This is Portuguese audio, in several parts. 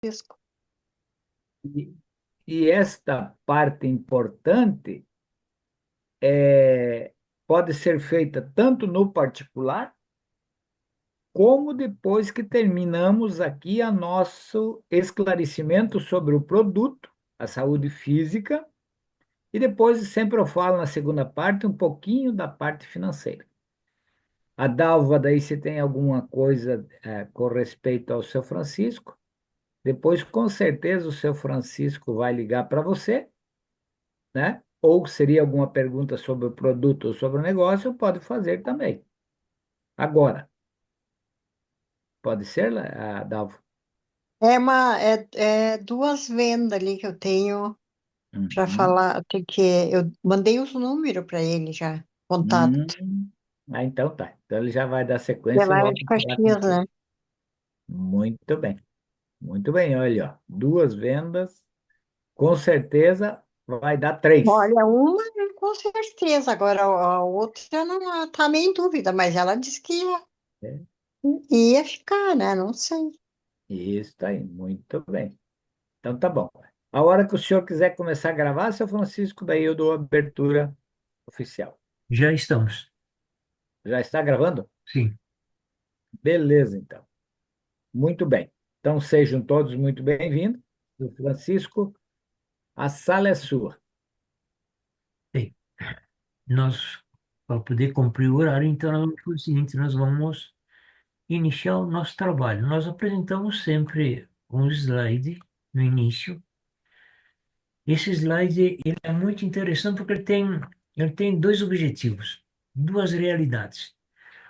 Francisco. E, e esta parte importante é, pode ser feita tanto no particular, como depois que terminamos aqui a nosso esclarecimento sobre o produto, a saúde física, e depois sempre eu falo na segunda parte um pouquinho da parte financeira. A Dalva, daí se tem alguma coisa com respeito ao seu Francisco, depois com certeza o seu Francisco vai ligar para você, né? Ou seria alguma pergunta sobre o produto ou sobre o negócio, pode fazer também. Agora, pode ser, Dalva? É duas vendas ali que eu tenho para Uhum. falar. Eu mandei os números para ele já, contato. Hum. Ah, então tá. Então ele já vai dar sequência Ela é logo de a falar com Caxias, você. né? Muito bem. Muito bem, olha, ó, duas vendas, com certeza vai dar três. Olha, uma com certeza, agora a outra não está meio em dúvida, mas ela disse que É, ia ficar, né? Não sei. isso aí, muito bem. Então tá bom. A hora que o senhor quiser começar a gravar, seu Francisco, daí eu dou a abertura oficial. Já estamos, Já está gravando? sim. Beleza, então. Muito bem. Então sejam todos muito bem-vindos. Seu Francisco, a sala é sua. Bem, nós, para poder cumprir o horário, então, nós vamos fazer o seguinte, nós vamos iniciar o nosso trabalho. Nós apresentamos sempre um slide no início. Esse slide, ele é muito interessante porque ele tem dois objetivos, duas realidades.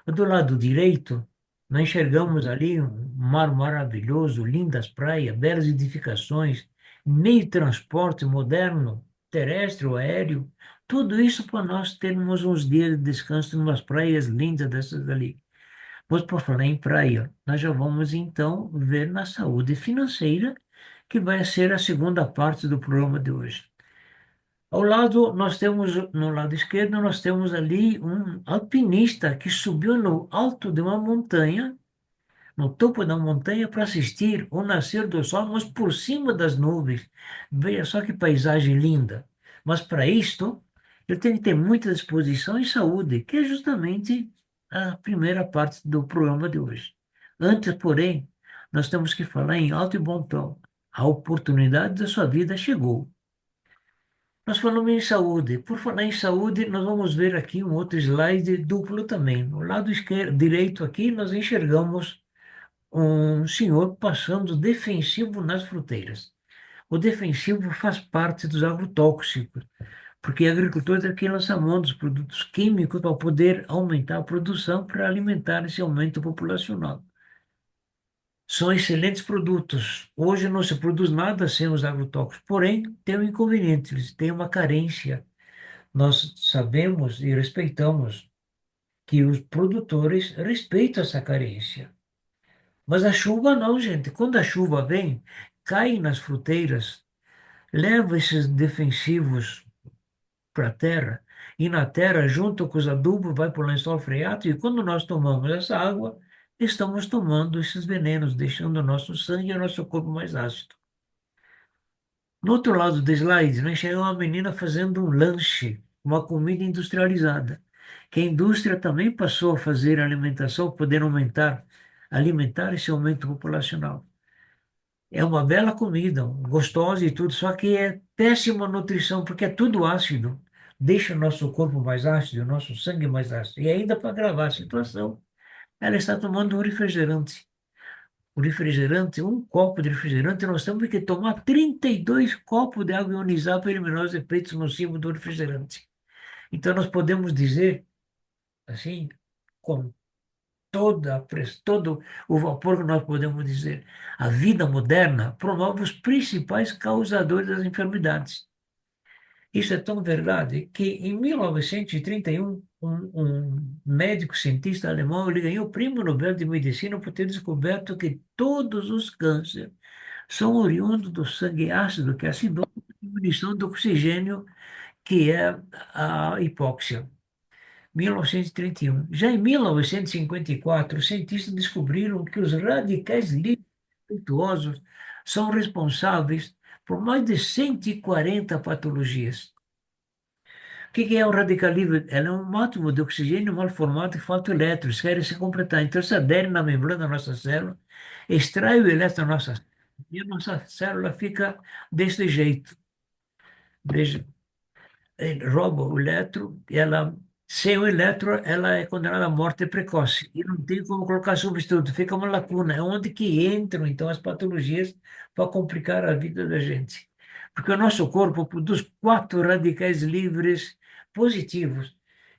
Do lado direito, nós enxergamos ali um mar maravilhoso, lindas praias, belas edificações, meio de transporte moderno, terrestre ou aéreo, tudo isso para nós termos uns dias de descanso em umas praias lindas dessas ali. Pois por falar em praia, nós já vamos então ver na saúde financeira, que vai ser a segunda parte do programa de hoje. Ao lado, nós temos, no lado esquerdo, nós temos ali um alpinista que subiu no alto de uma montanha, no topo da montanha, para assistir o nascer do sol, mas por cima das nuvens. Veja só que paisagem linda. Mas para isto, ele tem que ter muita disposição e saúde, que é justamente a primeira parte do programa de hoje. Antes, porém, nós temos que falar em alto e bom tom. A oportunidade da sua vida chegou. Nós falamos em saúde. Por falar em saúde, nós vamos ver aqui um outro slide duplo também. No lado esquerdo, direito aqui, nós enxergamos um senhor passando defensivo nas fruteiras. O defensivo faz parte dos agrotóxicos, porque a agricultura tem que lançar mão dos produtos químicos para poder aumentar a produção para alimentar esse aumento populacional. São excelentes produtos. Hoje não se produz nada sem os agrotóxicos, porém tem um inconveniente, eles têm uma carência. Nós sabemos e respeitamos que os produtores respeitam essa carência. Mas a chuva não, gente. Quando a chuva vem, cai nas fruteiras, leva esses defensivos para a terra, e na terra, junto com os adubos, vai para o lençol freático, e quando nós tomamos essa água, estamos tomando esses venenos, deixando o nosso sangue e o nosso corpo mais ácido. No outro lado do slide, nós chegamos uma menina fazendo um lanche, uma comida industrializada, que a indústria também passou a fazer a alimentação, poder alimentar esse aumento populacional. É uma bela comida, gostosa e tudo, só que é péssima nutrição, porque é tudo ácido. Deixa o nosso corpo mais ácido, o nosso sangue mais ácido. E ainda para agravar a situação, ela está tomando um refrigerante. O refrigerante, um copo de refrigerante, nós temos que tomar 32 copos de água ionizada para eliminar os efeitos nocivos do refrigerante. Então, nós podemos dizer, assim, com todo o vapor que nós podemos dizer, a vida moderna promove os principais causadores das enfermidades. Isso é tão verdade que em 1931, um médico cientista alemão, ele ganhou o Prêmio Nobel de Medicina por ter descoberto que todos os cânceres são oriundos do sangue ácido, que é a diminuição do oxigênio, que é a hipóxia. 1931. Já em 1954, os cientistas descobriram que os radicais livres defeituosos são responsáveis por mais de 140 patologias. O que é o radical livre? Ela é um átomo de oxigênio mal formado e falta elétron, eles querem se completar. Então, se adere na membrana da nossa célula, extrai o elétron da nossa célula, e a nossa célula fica desse jeito. Veja, ele rouba o elétron, ela, sem o elétron, ela é condenada à morte precoce. E não tem como colocar substituto, fica uma lacuna. É onde que entram, então, as patologias para complicar a vida da gente. Porque o nosso corpo produz quatro radicais livres positivos,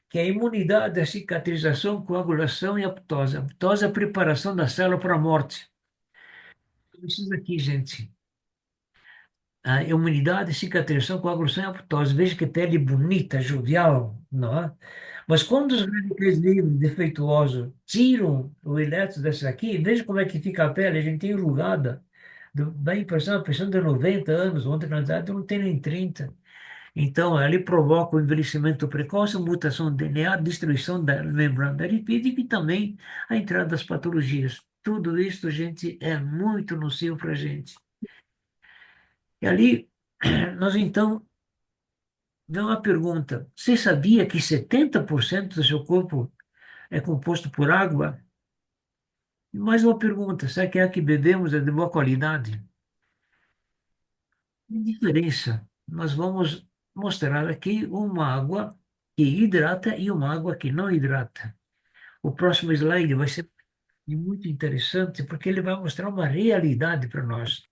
que é a imunidade, a cicatrização, coagulação e a apoptose. A apoptose é a preparação da célula para a morte. Isso aqui, gente. A imunidade, cicatrização, coagulação e apoptose. Veja que pele bonita, jovial, não é? Mas quando os radicais livres defeituosos tiram o elétron dessa aqui, veja como é que fica a pele, a gente tem enrugada. Dá a impressão, a pessoa de 90 anos, ontem na verdade não tem nem 30. Então, ali provoca o envelhecimento precoce, mutação do DNA, destruição da membrana da lipídica e também a entrada das patologias. Tudo isso, gente, é muito nocivo para a gente. E ali, nós então, vem uma pergunta. Você sabia que 70% do seu corpo é composto por água? E mais uma pergunta. Será que a que bebemos é de boa qualidade? Que diferença? Nós vamos mostrar aqui uma água que hidrata e uma água que não hidrata. O próximo slide vai ser muito interessante porque ele vai mostrar uma realidade para nós.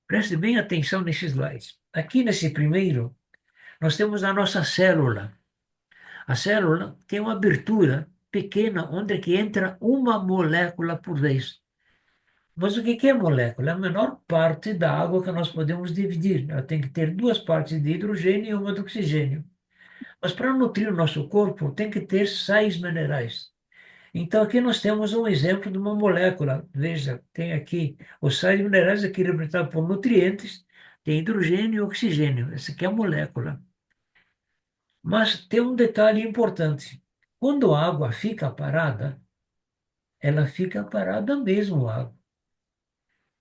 Preste bem atenção nesses slides. Aqui nesse primeiro, nós temos a nossa célula. A célula tem uma abertura pequena onde é que entra uma molécula por vez. Mas o que é molécula? É a menor parte da água que nós podemos dividir. Ela tem que ter duas partes de hidrogênio e uma de oxigênio. Mas para nutrir o nosso corpo, tem que ter sais minerais. Então, aqui nós temos um exemplo de uma molécula. Veja, tem aqui os sais minerais aqui representados por nutrientes, tem hidrogênio e oxigênio. Essa aqui é a molécula. Mas tem um detalhe importante. Quando a água fica parada, ela fica parada mesmo, a água.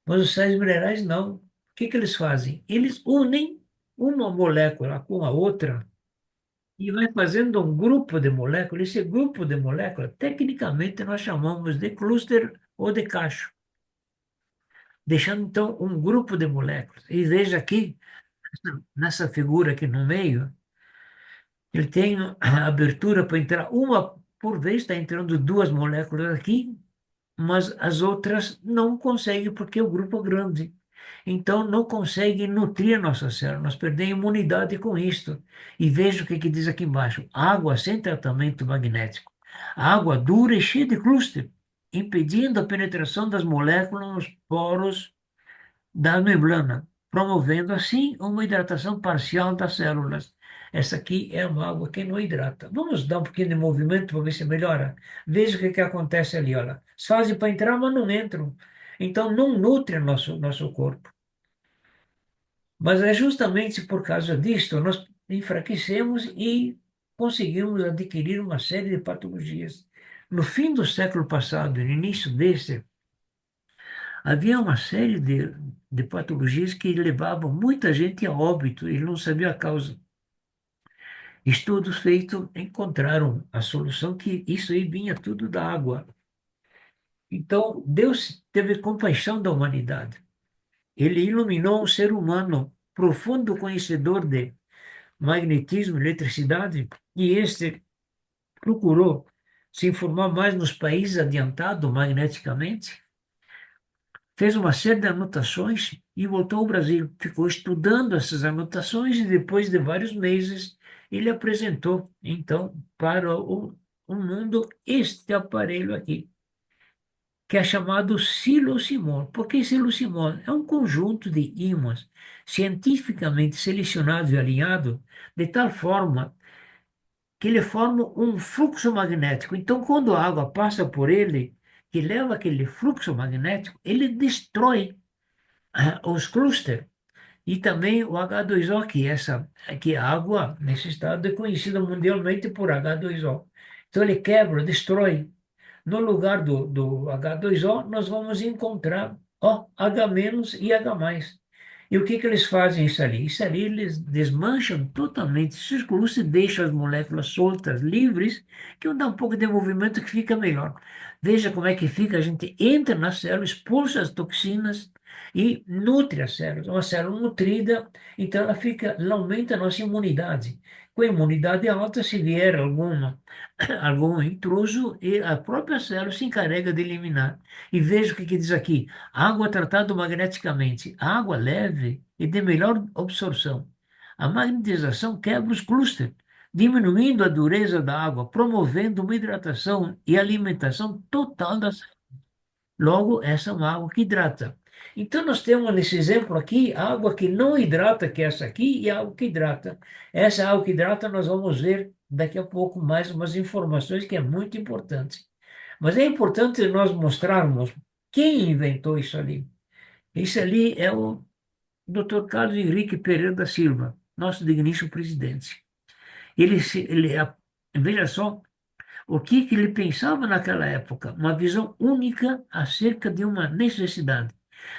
Mas os sais minerais não. O que eles fazem? Eles unem uma molécula com a outra e vai fazendo um grupo de moléculas. Esse grupo de moléculas, tecnicamente, nós chamamos de cluster ou de cacho, deixando então um grupo de moléculas. E veja aqui, nessa figura aqui no meio, ele tem a abertura para entrar uma por vez, está entrando duas moléculas aqui, mas as outras não conseguem porque o grupo é grande. Então, não conseguem nutrir a nossa célula, nós perdemos imunidade com isto. E veja o que diz aqui embaixo: água sem tratamento magnético. Água dura e cheia de clúster, impedindo a penetração das moléculas nos poros da membrana, promovendo assim uma hidratação parcial das células. Essa aqui é uma água que não hidrata. Vamos dar um pouquinho de movimento para ver se melhora. Veja o que acontece ali, olha. Eles fazem para entrar, mas não entram. Então não nutre nosso corpo. Mas é justamente por causa disto nós enfraquecemos e conseguimos adquirir uma série de patologias. No fim do século passado, no início deste, havia uma série de patologias que levavam muita gente a óbito e não sabia a causa. Estudos feitos encontraram a solução que isso aí vinha tudo da água. Então, Deus teve compaixão da humanidade. Ele iluminou um ser humano profundo conhecedor de magnetismo, eletricidade, e este procurou se informar mais nos países adiantados magneticamente, fez uma série de anotações e voltou ao Brasil. Ficou estudando essas anotações e depois de vários meses ele apresentou, então, para o mundo este aparelho aqui, que é chamado Silos-Simon. Por que Silos-Simon? É um conjunto de ímãs cientificamente selecionados e alinhados de tal forma que ele forma um fluxo magnético. Então, quando a água passa por ele, que leva aquele fluxo magnético, ele destrói os clústeres. E também o H2O, que a água, nesse estado, é conhecida mundialmente por H2O. Então, ele quebra, destrói. no lugar do H2O, nós vamos encontrar O, H- e H+. E o que que eles fazem isso ali? Isso ali eles desmancham totalmente, circulam e deixam as moléculas soltas, livres, que dá um pouco de movimento que fica melhor. Veja como é que fica, a gente entra na célula, expulsa as toxinas e nutre a célula. Uma célula nutrida, então ela aumenta a nossa imunidade. Com a imunidade alta, se vier algum intruso, e a própria célula se encarrega de eliminar. E veja o que diz aqui: água tratada magneticamente, água leve e de melhor absorção. A magnetização quebra os clústeres, diminuindo a dureza da água, promovendo uma hidratação e alimentação total da célula. Logo, essa é uma água que hidrata. Então, nós temos nesse exemplo aqui a água que não hidrata, que é essa aqui, e a água que hidrata. Essa água que hidrata, nós vamos ver daqui a pouco mais umas informações que é muito importante. Mas é importante nós mostrarmos quem inventou isso ali. Isso ali é o Dr. Carlos Henrique Pereira da Silva, nosso digníssimo presidente. Veja só o que ele pensava naquela época, uma visão única acerca de uma necessidade.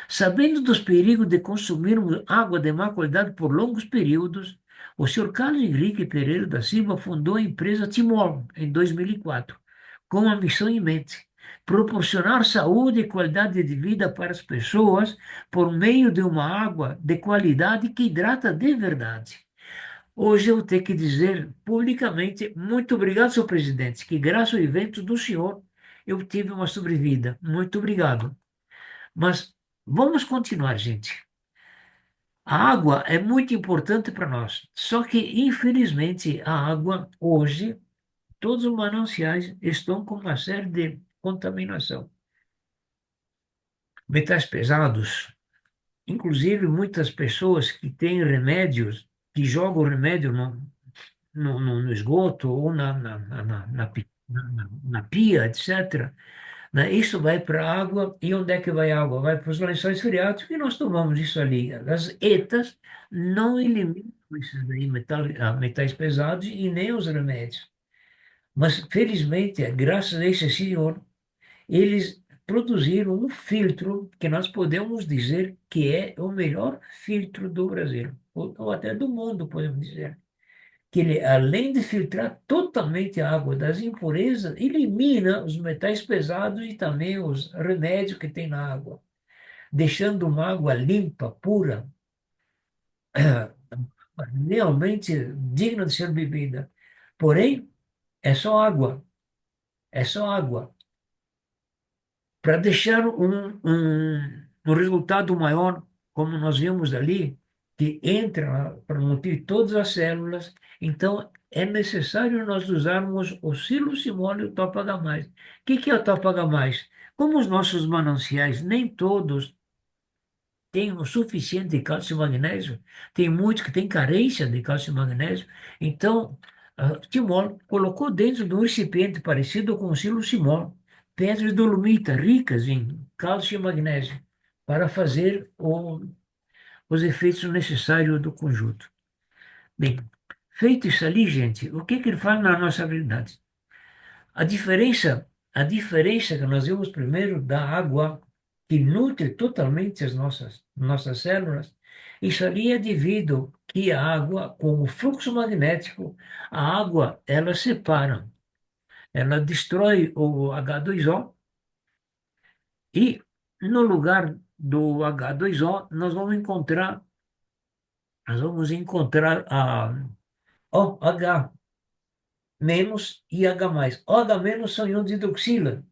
Sabendo dos perigos de consumirmos água de má qualidade por longos períodos, o Sr. Carlos Henrique Pereira da Silva fundou a empresa Timol em 2004, com a missão em mente: proporcionar saúde e qualidade de vida para as pessoas por meio de uma água de qualidade que hidrata de verdade. Hoje eu tenho que dizer publicamente muito obrigado, senhor presidente, que graças ao evento do senhor eu tive uma sobrevida. Muito obrigado. Mas vamos continuar, gente. A água é muito importante para nós. Só que, infelizmente, a água hoje, todos os mananciais estão com uma série de contaminação. Metais pesados, inclusive muitas pessoas que têm remédios, que jogam o remédio no esgoto ou na pia, etc., né? Isso vai para a água, e onde é que vai a água? Vai para os lençóis freáticos e nós tomamos isso ali. As ETAs não eliminam esses daí, metais pesados e nem os remédios. Mas, felizmente, graças a esse senhor, eles produziram um filtro que nós podemos dizer que é o melhor filtro do Brasil, ou até do mundo, podemos dizer. Que ele, além de filtrar totalmente a água das impurezas, elimina os metais pesados e também os remédios que tem na água, deixando uma água limpa, pura, realmente digna de ser bebida. Porém, é só água, é só água. Para deixar um resultado maior, como nós vimos ali, que entra para nutrir todas as células, então é necessário nós usarmos o silocimol e o Top-H+. O que é o Top-H+? Como os nossos mananciais, nem todos têm o suficiente de cálcio e magnésio, tem muitos que têm carência de cálcio e magnésio, então Timol colocou dentro de um recipiente parecido com o silocimol pedras dolomitas ricas em cálcio e magnésio para fazer os efeitos necessários do conjunto. Bem, feito isso ali, gente, o que ele faz na nossa realidade? A diferença que nós vimos primeiro da água que nutre totalmente as nossas células, isso ali é devido que a água, com o fluxo magnético, a água, ela separa, ela destrói o H2O e no lugar do H2O nós vamos encontrar a OH menos e H+. OH menos são íons de hidroxila,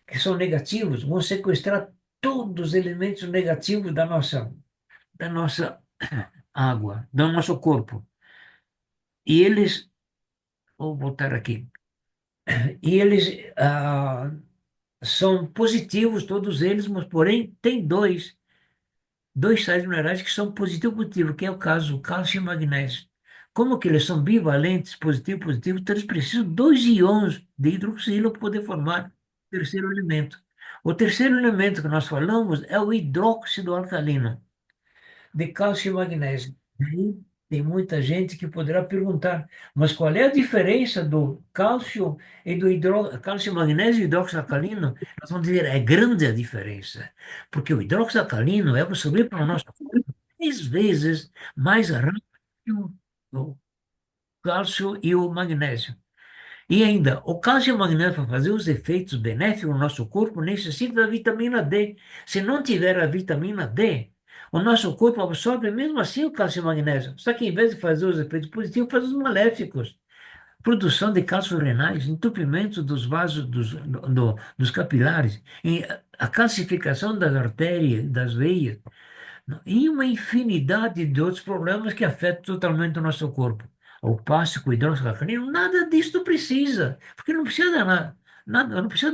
que são negativos, vão sequestrar todos os elementos negativos da nossa água, do nosso corpo. E eles, vou voltar aqui, e eles são positivos, todos eles, mas porém tem dois sais minerais que são positivo e positivo, que é o caso do cálcio e magnésio. Como que eles são bivalentes, positivo e positivo, então eles precisam de dois íons de hidroxila para poder formar o terceiro elemento. O terceiro elemento que nós falamos é o hidróxido alcalino, de cálcio e magnésio. Tem muita gente que poderá perguntar, mas qual é a diferença do cálcio e do cálcio, magnésio e hidróxido alcalino? Nós vamos dizer, é grande a diferença, porque o hidróxido alcalino é absorvido pelo nosso corpo 10 vezes mais rápido que o cálcio e o magnésio. E ainda, o cálcio e o magnésio, para fazer os efeitos benéficos no nosso corpo, necessita da vitamina D. Se não tiver a vitamina D, o nosso corpo absorve mesmo assim o cálcio e o magnésio. Só que em vez de fazer os efeitos positivos, faz os maléficos. Produção de cálcio renais, entupimento dos vasos dos capilares, e a calcificação das artérias, das veias. E uma infinidade de outros problemas que afetam totalmente o nosso corpo. O plástico, o hidróxido alcalino, nada disso precisa, porque não precisa nada, não precisa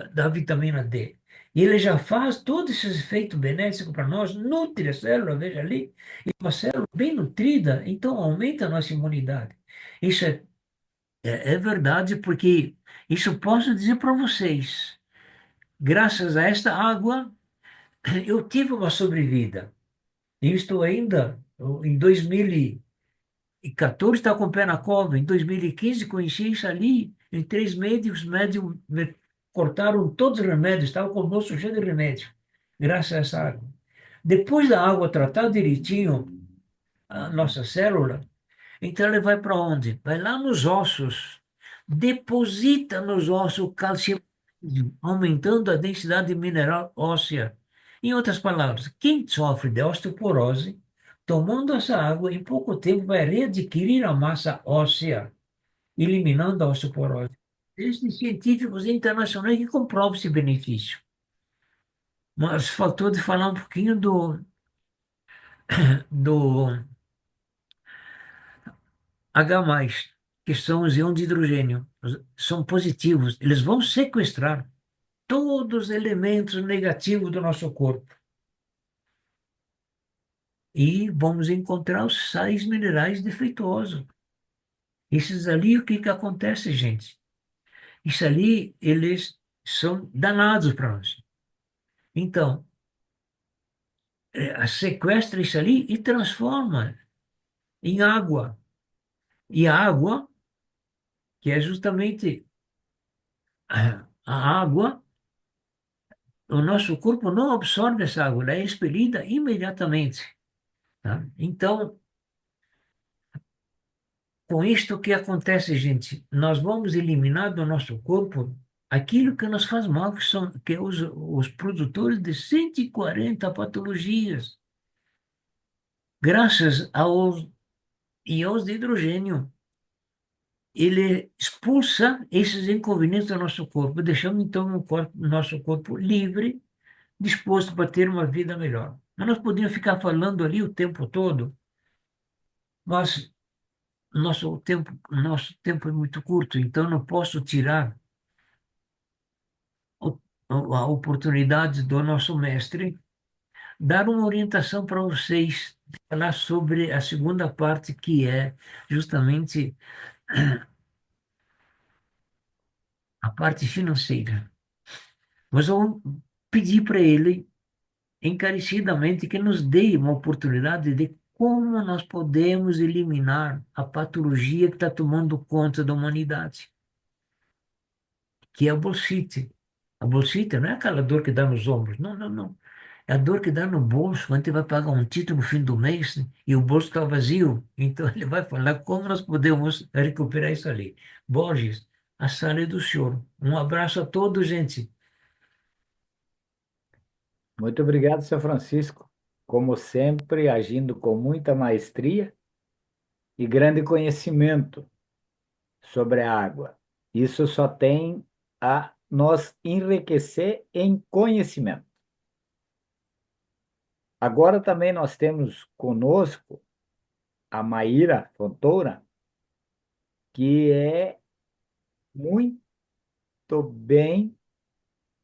da vitamina D. E ele já faz todos esses efeitos benéficos para nós, nutre a célula, veja ali, e uma célula bem nutrida, então aumenta a nossa imunidade. Isso é verdade, porque isso eu posso dizer para vocês. Graças a esta água, eu tive uma sobrevida. E estou ainda, em 2014, estava com o pé na cova. Em 2015, conheci isso ali. Em 3 meses, os médicos me cortaram todos os remédios. Estava com o bolso cheio de remédio, graças a essa água. Depois da água tratar direitinho a nossa célula, então ele vai para onde? Vai lá nos ossos. Deposita nos ossos o cálcio, e magnésio, aumentando a densidade mineral óssea. Em outras palavras, quem sofre de osteoporose, tomando essa água, em pouco tempo vai readquirir a massa óssea, eliminando a osteoporose. Existem científicos internacionais que comprovam esse benefício. Mas faltou de falar um pouquinho do H+, que são os íons de hidrogênio. São positivos. Eles vão sequestrar todos os elementos negativos do nosso corpo. E vamos encontrar os sais minerais defeituosos. Esses ali, o que que acontece, gente? Isso ali, eles são danados para nós. Então, sequestra isso ali e transforma em água. E a água, que é justamente a água, o nosso corpo não absorve essa água, ela é expelida imediatamente. Tá? Então, com isto, o que acontece, gente? Nós vamos eliminar do nosso corpo aquilo que nos faz mal, que é os produtores de 140 patologias, graças aos íons de hidrogênio. Ele expulsa esses inconvenientes do nosso corpo, deixando então o nosso corpo livre, disposto para ter uma vida melhor. Mas nós podíamos ficar falando ali o tempo todo, mas nosso tempo é muito curto, então não posso tirar o- a oportunidade do nosso mestre dar uma orientação para vocês, falar sobre a segunda parte, que é justamente a parte financeira. Mas eu vou pedir para ele encarecidamente que nos dê uma oportunidade de como nós podemos eliminar a patologia que está tomando conta da humanidade, que é a bursite. A bursite não é aquela dor que dá nos ombros, não, não, não. É a dor que dá no bolso quando você vai pagar um título no fim do mês, né, e o bolso está vazio. Então ele vai falar como nós podemos recuperar isso ali. Borges, a sala é do senhor. Um abraço a todos, gente. Muito obrigado, seu Francisco. Como sempre, agindo com muita maestria e grande conhecimento sobre a água. Isso só tem a nos enriquecer em conhecimento. Agora também nós temos conosco a Maíra Fontoura, que é muito bem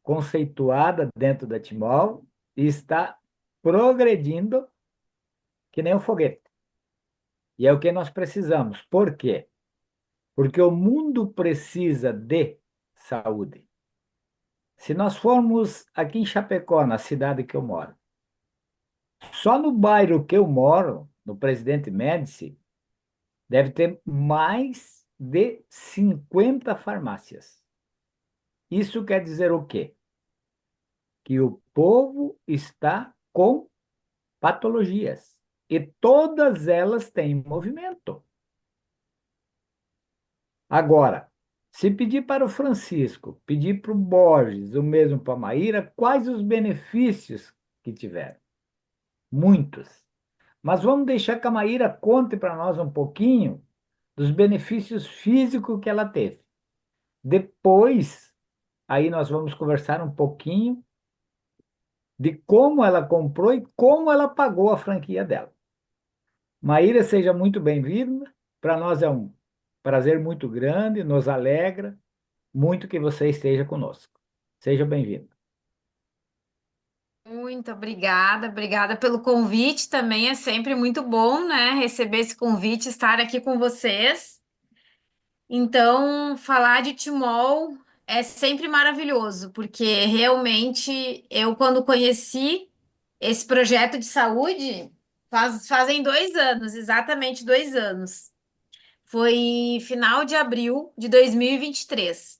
conceituada dentro da Timol e está progredindo que nem um foguete. E é o que nós precisamos. Por quê? Porque o mundo precisa de saúde. Se nós formos aqui em Chapecó, na cidade que eu moro, só no bairro que eu moro, no Presidente Médici, deve ter mais de 50 farmácias. Isso quer dizer o quê? Que o povo está com patologias e todas elas têm movimento. Agora, se pedir para o Francisco, pedir para o Borges, o mesmo para a Maíra, quais os benefícios que tiveram? Muitos. Mas vamos deixar que a Maíra conte para nós um pouquinho dos benefícios físicos que ela teve. Depois, aí nós vamos conversar um pouquinho de como ela comprou e como ela pagou a franquia dela. Maíra, seja muito bem-vinda. Para nós é um prazer muito grande, nos alegra muito que você esteja conosco. Seja bem-vinda. Muito obrigada, obrigada pelo convite também. É sempre muito bom, né, receber esse convite, estar aqui com vocês. Então, falar de Timol é sempre maravilhoso, porque realmente eu, quando conheci esse projeto de saúde, fazem 2 anos, exatamente 2 anos. Foi final de abril de 2023.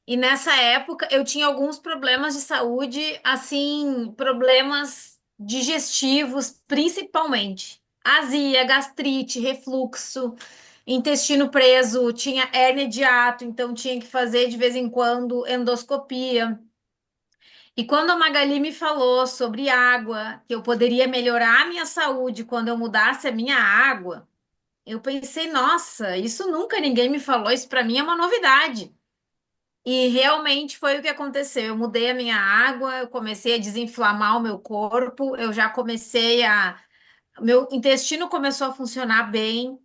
E nessa época eu tinha alguns problemas de saúde, assim, problemas digestivos, principalmente. Azia, gastrite, refluxo, intestino preso, tinha hérnia de hiato, então tinha que fazer de vez em quando endoscopia. E quando a Magali me falou sobre água, que eu poderia melhorar a minha saúde quando eu mudasse a minha água, eu pensei, nossa, isso nunca ninguém me falou, isso para mim é uma novidade. E realmente foi o que aconteceu. Eu mudei a minha água, eu comecei a desinflamar o meu corpo, eu já comecei a. Meu intestino começou a funcionar bem,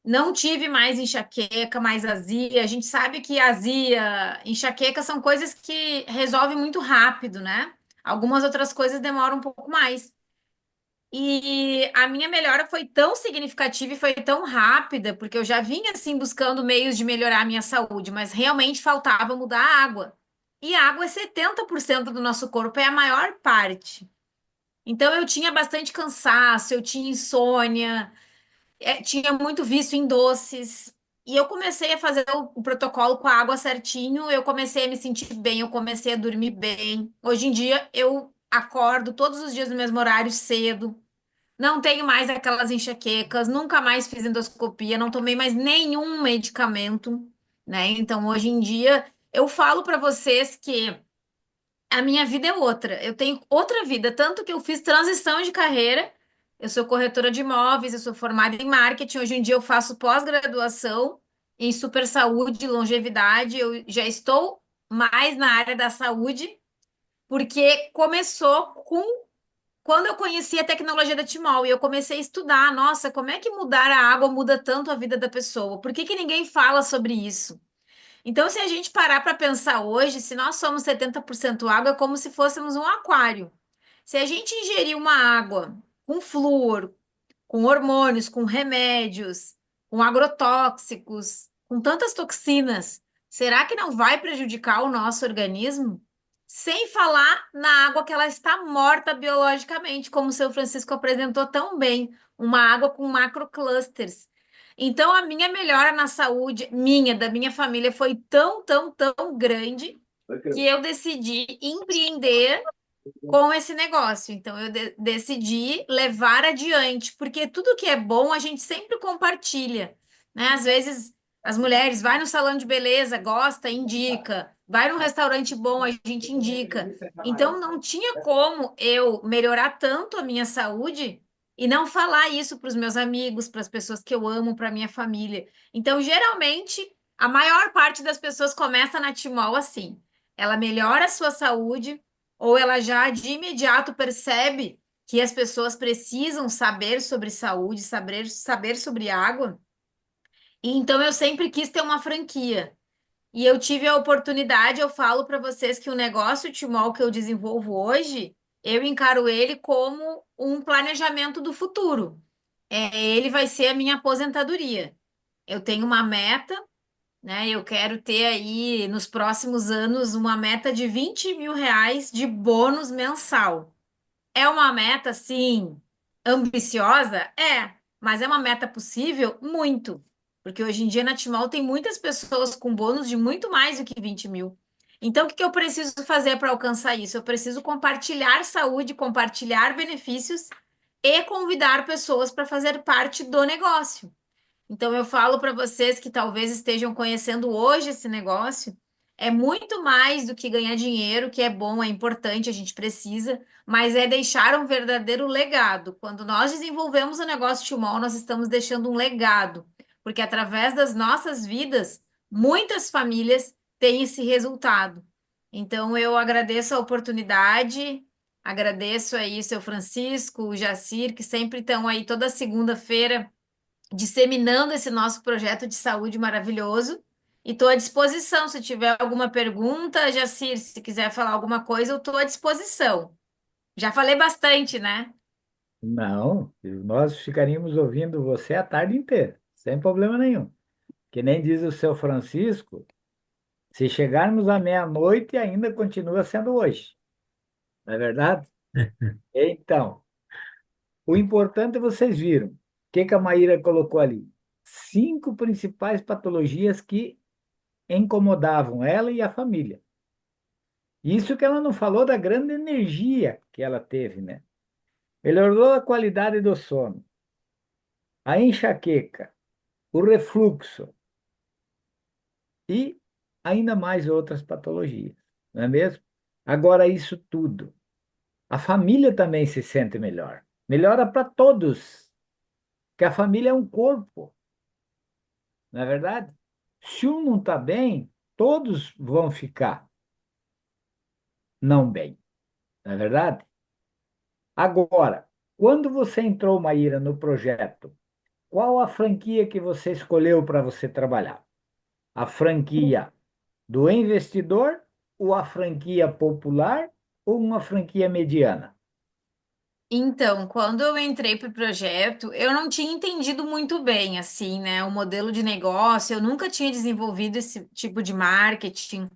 não tive mais enxaqueca, mais azia. A gente sabe que azia, enxaqueca são coisas que resolvem muito rápido, né? Algumas outras coisas demoram um pouco mais. E a minha melhora foi tão significativa e foi tão rápida, porque eu já vinha assim buscando meios de melhorar a minha saúde, mas realmente faltava mudar a água. E a água é 70% do nosso corpo, é a maior parte. Então eu tinha bastante cansaço, eu tinha insônia, tinha muito vício em doces. E eu comecei a fazer o protocolo com a água certinho, eu comecei a me sentir bem, eu comecei a dormir bem. Hoje em dia eu acordo todos os dias no mesmo horário cedo. Não tenho mais aquelas enxaquecas, nunca mais fiz endoscopia, não tomei mais nenhum medicamento, né? Então, hoje em dia, eu falo para vocês que a minha vida é outra. Eu tenho outra vida, tanto que eu fiz transição de carreira. Eu sou corretora de imóveis, eu sou formada em marketing. Hoje em dia, eu faço pós-graduação em super saúde e longevidade. Eu já estou mais na área da saúde, porque começou com quando eu conheci a tecnologia da Timol e eu comecei a estudar, nossa, como é que mudar a água muda tanto a vida da pessoa? Por que que ninguém fala sobre isso? Então, se a gente parar para pensar hoje, se nós somos 70% água, é como se fôssemos um aquário. Se a gente ingerir uma água com flúor, com hormônios, com remédios, com agrotóxicos, com tantas toxinas, será que não vai prejudicar o nosso organismo? Sem falar na água que ela está morta biologicamente, como o seu Francisco apresentou tão bem, uma água com macroclusters. Então, a minha melhora na saúde, minha, da minha família, foi tão, tão, tão grande que eu decidi empreender com esse negócio. Então, eu decidi levar adiante, porque tudo que é bom a gente sempre compartilha, né? Às vezes as mulheres vai no salão de beleza, gosta, indica, vai num restaurante bom, a gente indica. Então, não tinha como eu melhorar tanto a minha saúde e não falar isso para os meus amigos, para as pessoas que eu amo, para minha família. Então, geralmente, a maior parte das pessoas começa na Timol assim. Ela melhora a sua saúde ou ela já de imediato percebe que as pessoas precisam saber sobre saúde, saber sobre água. E então eu sempre quis ter uma franquia. E eu tive a oportunidade, eu falo para vocês que o negócio Timol que eu desenvolvo hoje, eu encaro ele como um planejamento do futuro. Ele vai ser a minha aposentadoria. Eu tenho uma meta, né? Eu quero ter aí nos próximos anos uma meta de R$ 20.000 de bônus mensal. É uma meta, sim. Ambiciosa? É, mas é uma meta possível? Muito. Porque hoje em dia na Timol tem muitas pessoas com bônus de muito mais do que 20 mil. Então, o que que eu preciso fazer para alcançar isso? Eu preciso compartilhar saúde, compartilhar benefícios e convidar pessoas para fazer parte do negócio. Então, eu falo para vocês que talvez estejam conhecendo hoje esse negócio, é muito mais do que ganhar dinheiro, que é bom, é importante, a gente precisa, mas é deixar um verdadeiro legado. Quando nós desenvolvemos o negócio Timol, nós estamos deixando um legado, porque através das nossas vidas, muitas famílias têm esse resultado. Então, eu agradeço a oportunidade, agradeço aí o seu Francisco, o Jacir, que sempre estão aí toda segunda-feira disseminando esse nosso projeto de saúde maravilhoso. E estou à disposição. Se tiver alguma pergunta, Jacir, se quiser falar alguma coisa, eu estou à disposição. Já falei bastante, né? Não, nós ficaríamos ouvindo você a tarde inteira, sem problema nenhum. Que nem diz o seu Francisco, se chegarmos à meia-noite, ainda continua sendo hoje, não é verdade? Então, o importante vocês viram. O que que a Maíra colocou ali? 5 principais patologias que incomodavam ela e a família. Isso que ela não falou da grande energia que ela teve, né? Melhorou a qualidade do sono, a enxaqueca, o refluxo e ainda mais outras patologias, não é mesmo? Agora, isso tudo, a família também se sente melhor. Melhora para todos, que a família é um corpo, não é verdade? Se um não está bem, todos vão ficar não bem, não é verdade? Agora, quando você entrou, Maíra, no projeto, qual a franquia que você escolheu para você trabalhar? A franquia do investidor ou a franquia popular ou uma franquia mediana? Então, quando eu entrei para o projeto, eu não tinha entendido muito bem, assim, né, o modelo de negócio, eu nunca tinha desenvolvido esse tipo de marketing.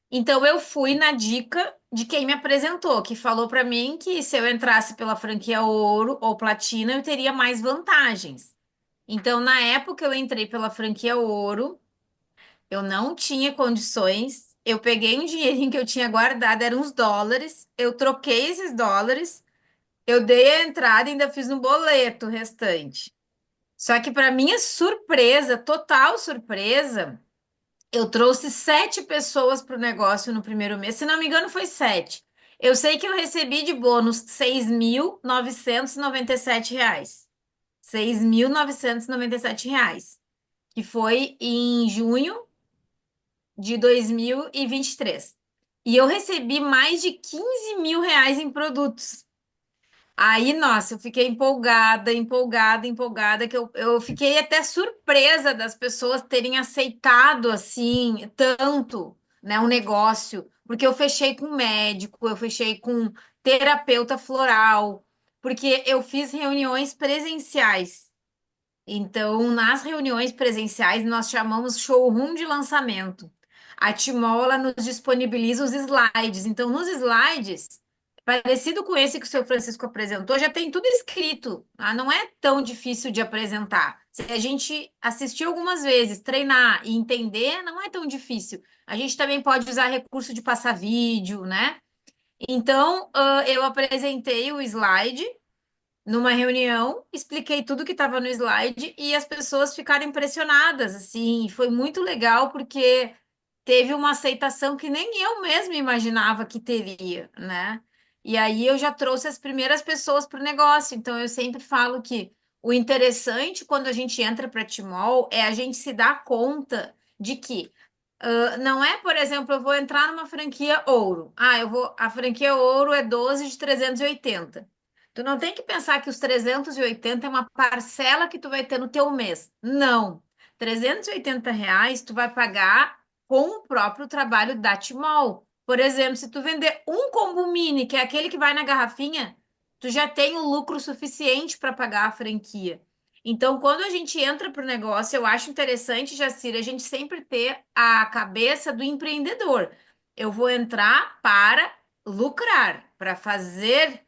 Então, eu fui na dica de quem me apresentou, que falou para mim que se eu entrasse pela franquia ouro ou platina, eu teria mais vantagens. Então, na época, eu entrei pela franquia ouro, eu não tinha condições, eu peguei um dinheirinho que eu tinha guardado, eram uns dólares, eu troquei esses dólares, eu dei a entrada e ainda fiz um boleto restante. Só que, para minha surpresa, total surpresa, eu trouxe 7 pessoas para o negócio no primeiro mês, se não me engano, foi 7. Eu sei que eu recebi de bônus R$ 6.997. R$ 6.997, que foi em junho de 2023. E eu recebi mais de R$ 15.000 em produtos. Aí, nossa, eu fiquei empolgada, empolgada, empolgada, que eu fiquei até surpresa das pessoas terem aceitado assim tanto, né, o negócio, porque eu fechei com médico, eu fechei com terapeuta floral, porque eu fiz reuniões presenciais. Então, nas reuniões presenciais, nós chamamos showroom de lançamento. A Timol, ela nos disponibiliza os slides. Então, nos slides, parecido com esse que o seu Francisco apresentou, já tem tudo escrito. Tá? Não é tão difícil de apresentar. Se a gente assistir algumas vezes, treinar e entender, não é tão difícil. A gente também pode usar recurso de passar vídeo, né? Então, eu apresentei o slide numa reunião, expliquei tudo que estava no slide e as pessoas ficaram impressionadas, assim, foi muito legal porque teve uma aceitação que nem eu mesma imaginava que teria, né? E aí eu já trouxe as primeiras pessoas para o negócio, então eu sempre falo que o interessante quando a gente entra para Timol é a gente se dar conta de que não é, por exemplo, eu vou entrar numa franquia ouro. A franquia ouro é 12 de 380. Tu não tem que pensar que os 380 é uma parcela que tu vai ter no teu mês. Não. R$ 380 tu vai pagar com o próprio trabalho da Timol. Por exemplo, se tu vender um combo mini, que é aquele que vai na garrafinha, tu já tem o lucro suficiente para pagar a franquia. Então, quando a gente entra para o negócio, eu acho interessante, Jacira, a gente sempre ter a cabeça do empreendedor. Eu vou entrar para lucrar, para fazer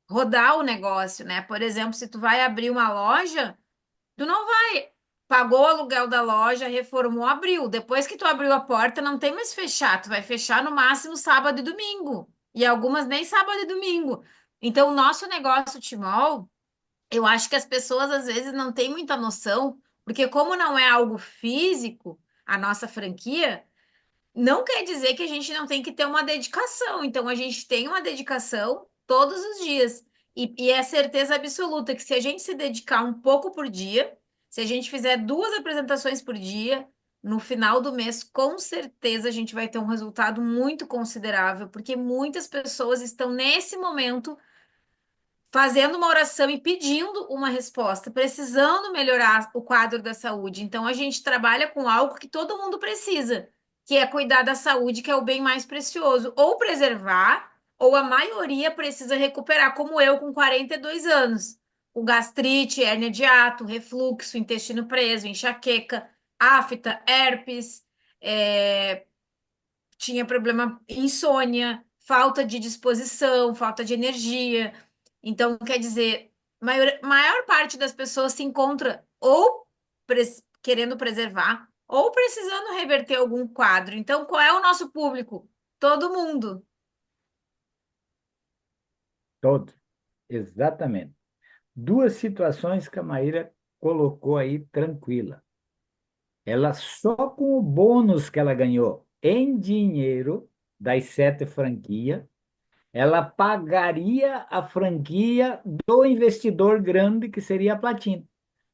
rodar o negócio, né? Por exemplo, se tu vai abrir uma loja, tu não vai, pagou o aluguel da loja, reformou, abriu. Depois que tu abriu a porta, não tem mais fechar. Tu vai fechar no máximo sábado e domingo. E algumas nem sábado e domingo. Então, o nosso negócio Timol, eu acho que as pessoas às vezes não têm muita noção, porque como não é algo físico, a nossa franquia, não quer dizer que a gente não tem que ter uma dedicação. Então, a gente tem uma dedicação todos os dias. E é certeza absoluta que se a gente se dedicar um pouco por dia, se a gente fizer 2 apresentações por dia, no final do mês, com certeza a gente vai ter um resultado muito considerável, porque muitas pessoas estão nesse momento fazendo uma oração e pedindo uma resposta, precisando melhorar o quadro da saúde. Então, a gente trabalha com algo que todo mundo precisa, que é cuidar da saúde, que é o bem mais precioso, ou preservar, ou a maioria precisa recuperar, como eu com 42 anos, com gastrite, hérnia de hiato, refluxo, intestino preso, enxaqueca, afta, herpes, tinha problema, insônia, falta de disposição, falta de energia. Então, quer dizer, maior parte das pessoas se encontra ou querendo preservar ou precisando reverter algum quadro. Então, qual é o nosso público? Todo mundo. Todos, exatamente. Duas situações que a Maíra colocou aí tranquila. Ela só com o bônus que ela ganhou em dinheiro das 7 franquias, ela pagaria a franquia do investidor grande, que seria a Platina.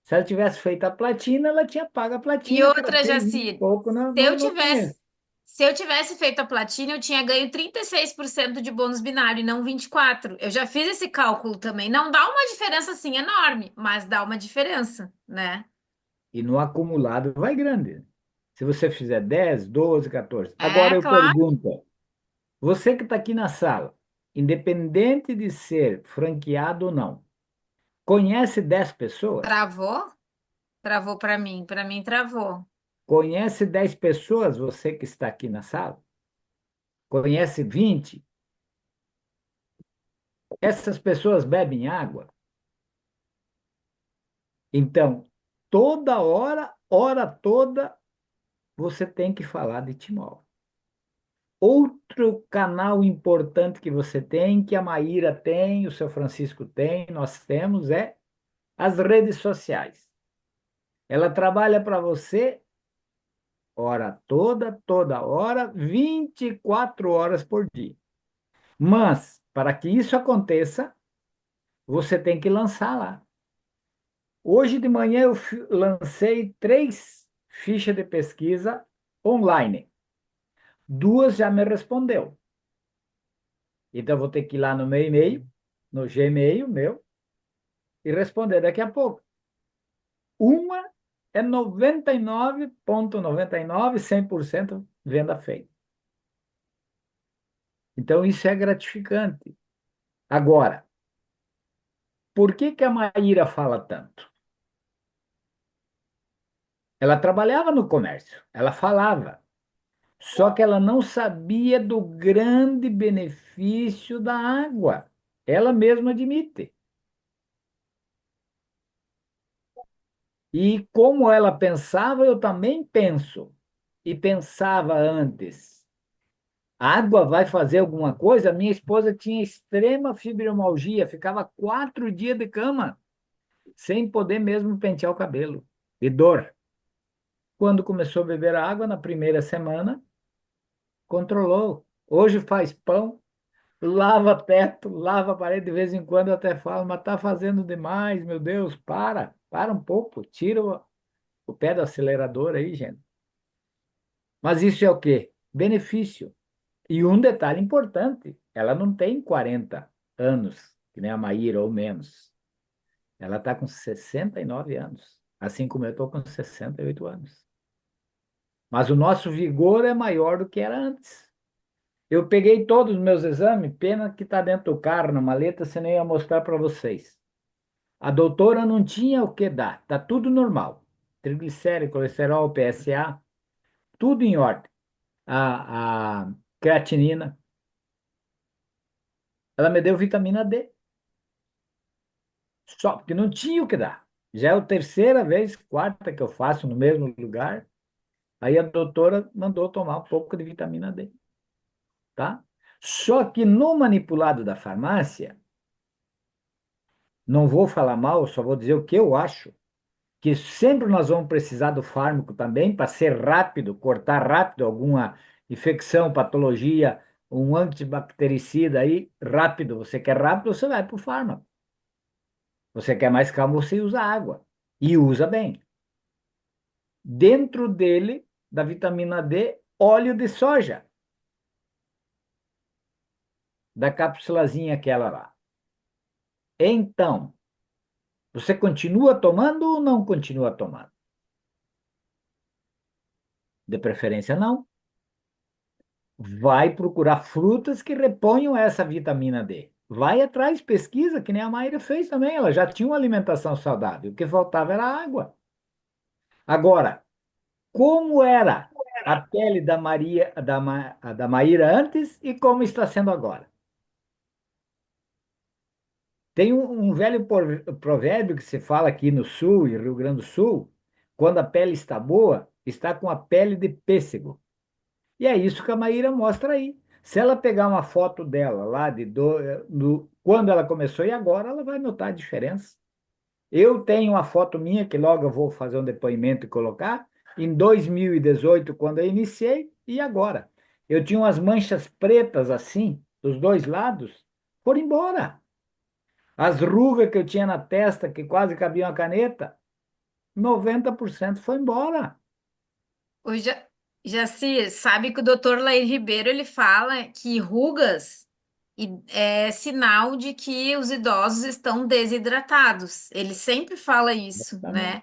Se ela tivesse feito a Platina, ela tinha pago a E Platina, que era outra, 3 mil e Jaci, pouco se eu no tivesse, começo. se eu tivesse feito a platina, eu tinha ganho 36% de bônus binário e não 24%. Eu já fiz esse cálculo também. Não dá uma diferença assim enorme, mas dá uma diferença, né? E no acumulado vai grande. Se você fizer 10, 12, 14. Agora É, eu claro. pergunto, você que está aqui na sala, independente de ser franqueado ou não, conhece 10 pessoas? Travou? Travou para mim. Para mim, travou. Conhece 10 pessoas, você que está aqui na sala? Conhece 20? Essas pessoas bebem água? Então, toda hora, hora toda, você tem que falar de Timol. Outro canal importante que você tem, que a Maíra tem, o seu Francisco tem, nós temos, é as redes sociais. Ela trabalha para você hora toda, toda hora, 24 horas por dia. Mas, para que isso aconteça, você tem que lançar lá. Hoje de manhã eu lancei 3 fichas de pesquisa online. 2 já me respondeu. Então, eu vou ter que ir lá no meu e-mail, no Gmail meu, e responder daqui a pouco. Uma é 99,99, 100% venda feita. Então, isso é gratificante. Agora, por que que a Maíra fala tanto? Ela trabalhava no comércio, ela falava, só que ela não sabia do grande benefício da água. Ela mesma admite. E como ela pensava, eu também penso. E pensava antes. A água vai fazer alguma coisa? Minha esposa tinha extrema fibromialgia, ficava 4 dias de cama, sem poder mesmo pentear o cabelo, de dor. Quando começou a beber a água, na primeira semana, controlou. Hoje faz pão, lava teto, lava a parede, de vez em quando eu até falo, mas está fazendo demais, meu Deus, para um pouco, tira o pé do acelerador aí, gente. Mas isso é o quê? Benefício. E um detalhe importante, ela não tem 40 anos, que nem a Maíra, ou menos. Ela está com 69 anos, assim como eu estou com 68 anos. Mas o nosso vigor é maior do que era antes. Eu peguei todos os meus exames, pena que está dentro do carro, na maleta, senão eu ia mostrar para vocês. A doutora não tinha o que dar, está tudo normal. Triglicérido, colesterol, PSA, tudo em ordem. A creatinina, ela me deu vitamina D. Só porque não tinha o que dar. Já é a terceira vez, quarta que eu faço no mesmo lugar. Aí a doutora mandou tomar um pouco de vitamina D, tá? Só que no manipulado da farmácia, não vou falar mal, só vou dizer o que eu acho, que sempre nós vamos precisar do fármaco também para ser rápido, cortar rápido alguma infecção, patologia, um antibactericida aí, rápido. Você quer rápido, você vai para o fármaco. Você quer mais calmo, você usa água. E usa bem. Dentro dele, da vitamina D, óleo de soja, da cápsulazinha aquela lá. Então, você continua tomando ou não continua tomando? De preferência, não. Vai procurar frutas que reponham essa vitamina D. Vai atrás, pesquisa, que nem a Maíra fez também. Ela já tinha uma alimentação saudável. O que faltava era água. Agora, como era a pele da Maria, da Maíra antes e como está sendo agora? Tem um velho provérbio que se fala aqui no Sul, em Rio Grande do Sul, quando a pele está boa, está com a pele de pêssego. E é isso que a Maíra mostra aí. Se ela pegar uma foto dela lá quando ela começou e agora, ela vai notar a diferença. Eu tenho uma foto minha, que logo eu vou fazer um depoimento e colocar, em 2018, quando eu iniciei, e agora. Eu tinha umas manchas pretas assim, dos dois lados, foram embora. As rugas que eu tinha na testa, que quase cabia uma caneta, 90% foi embora. O Jaci, sabe que o doutor Lair Ribeiro ele fala que rugas é sinal de que os idosos estão desidratados. Ele sempre fala isso, Exatamente. né?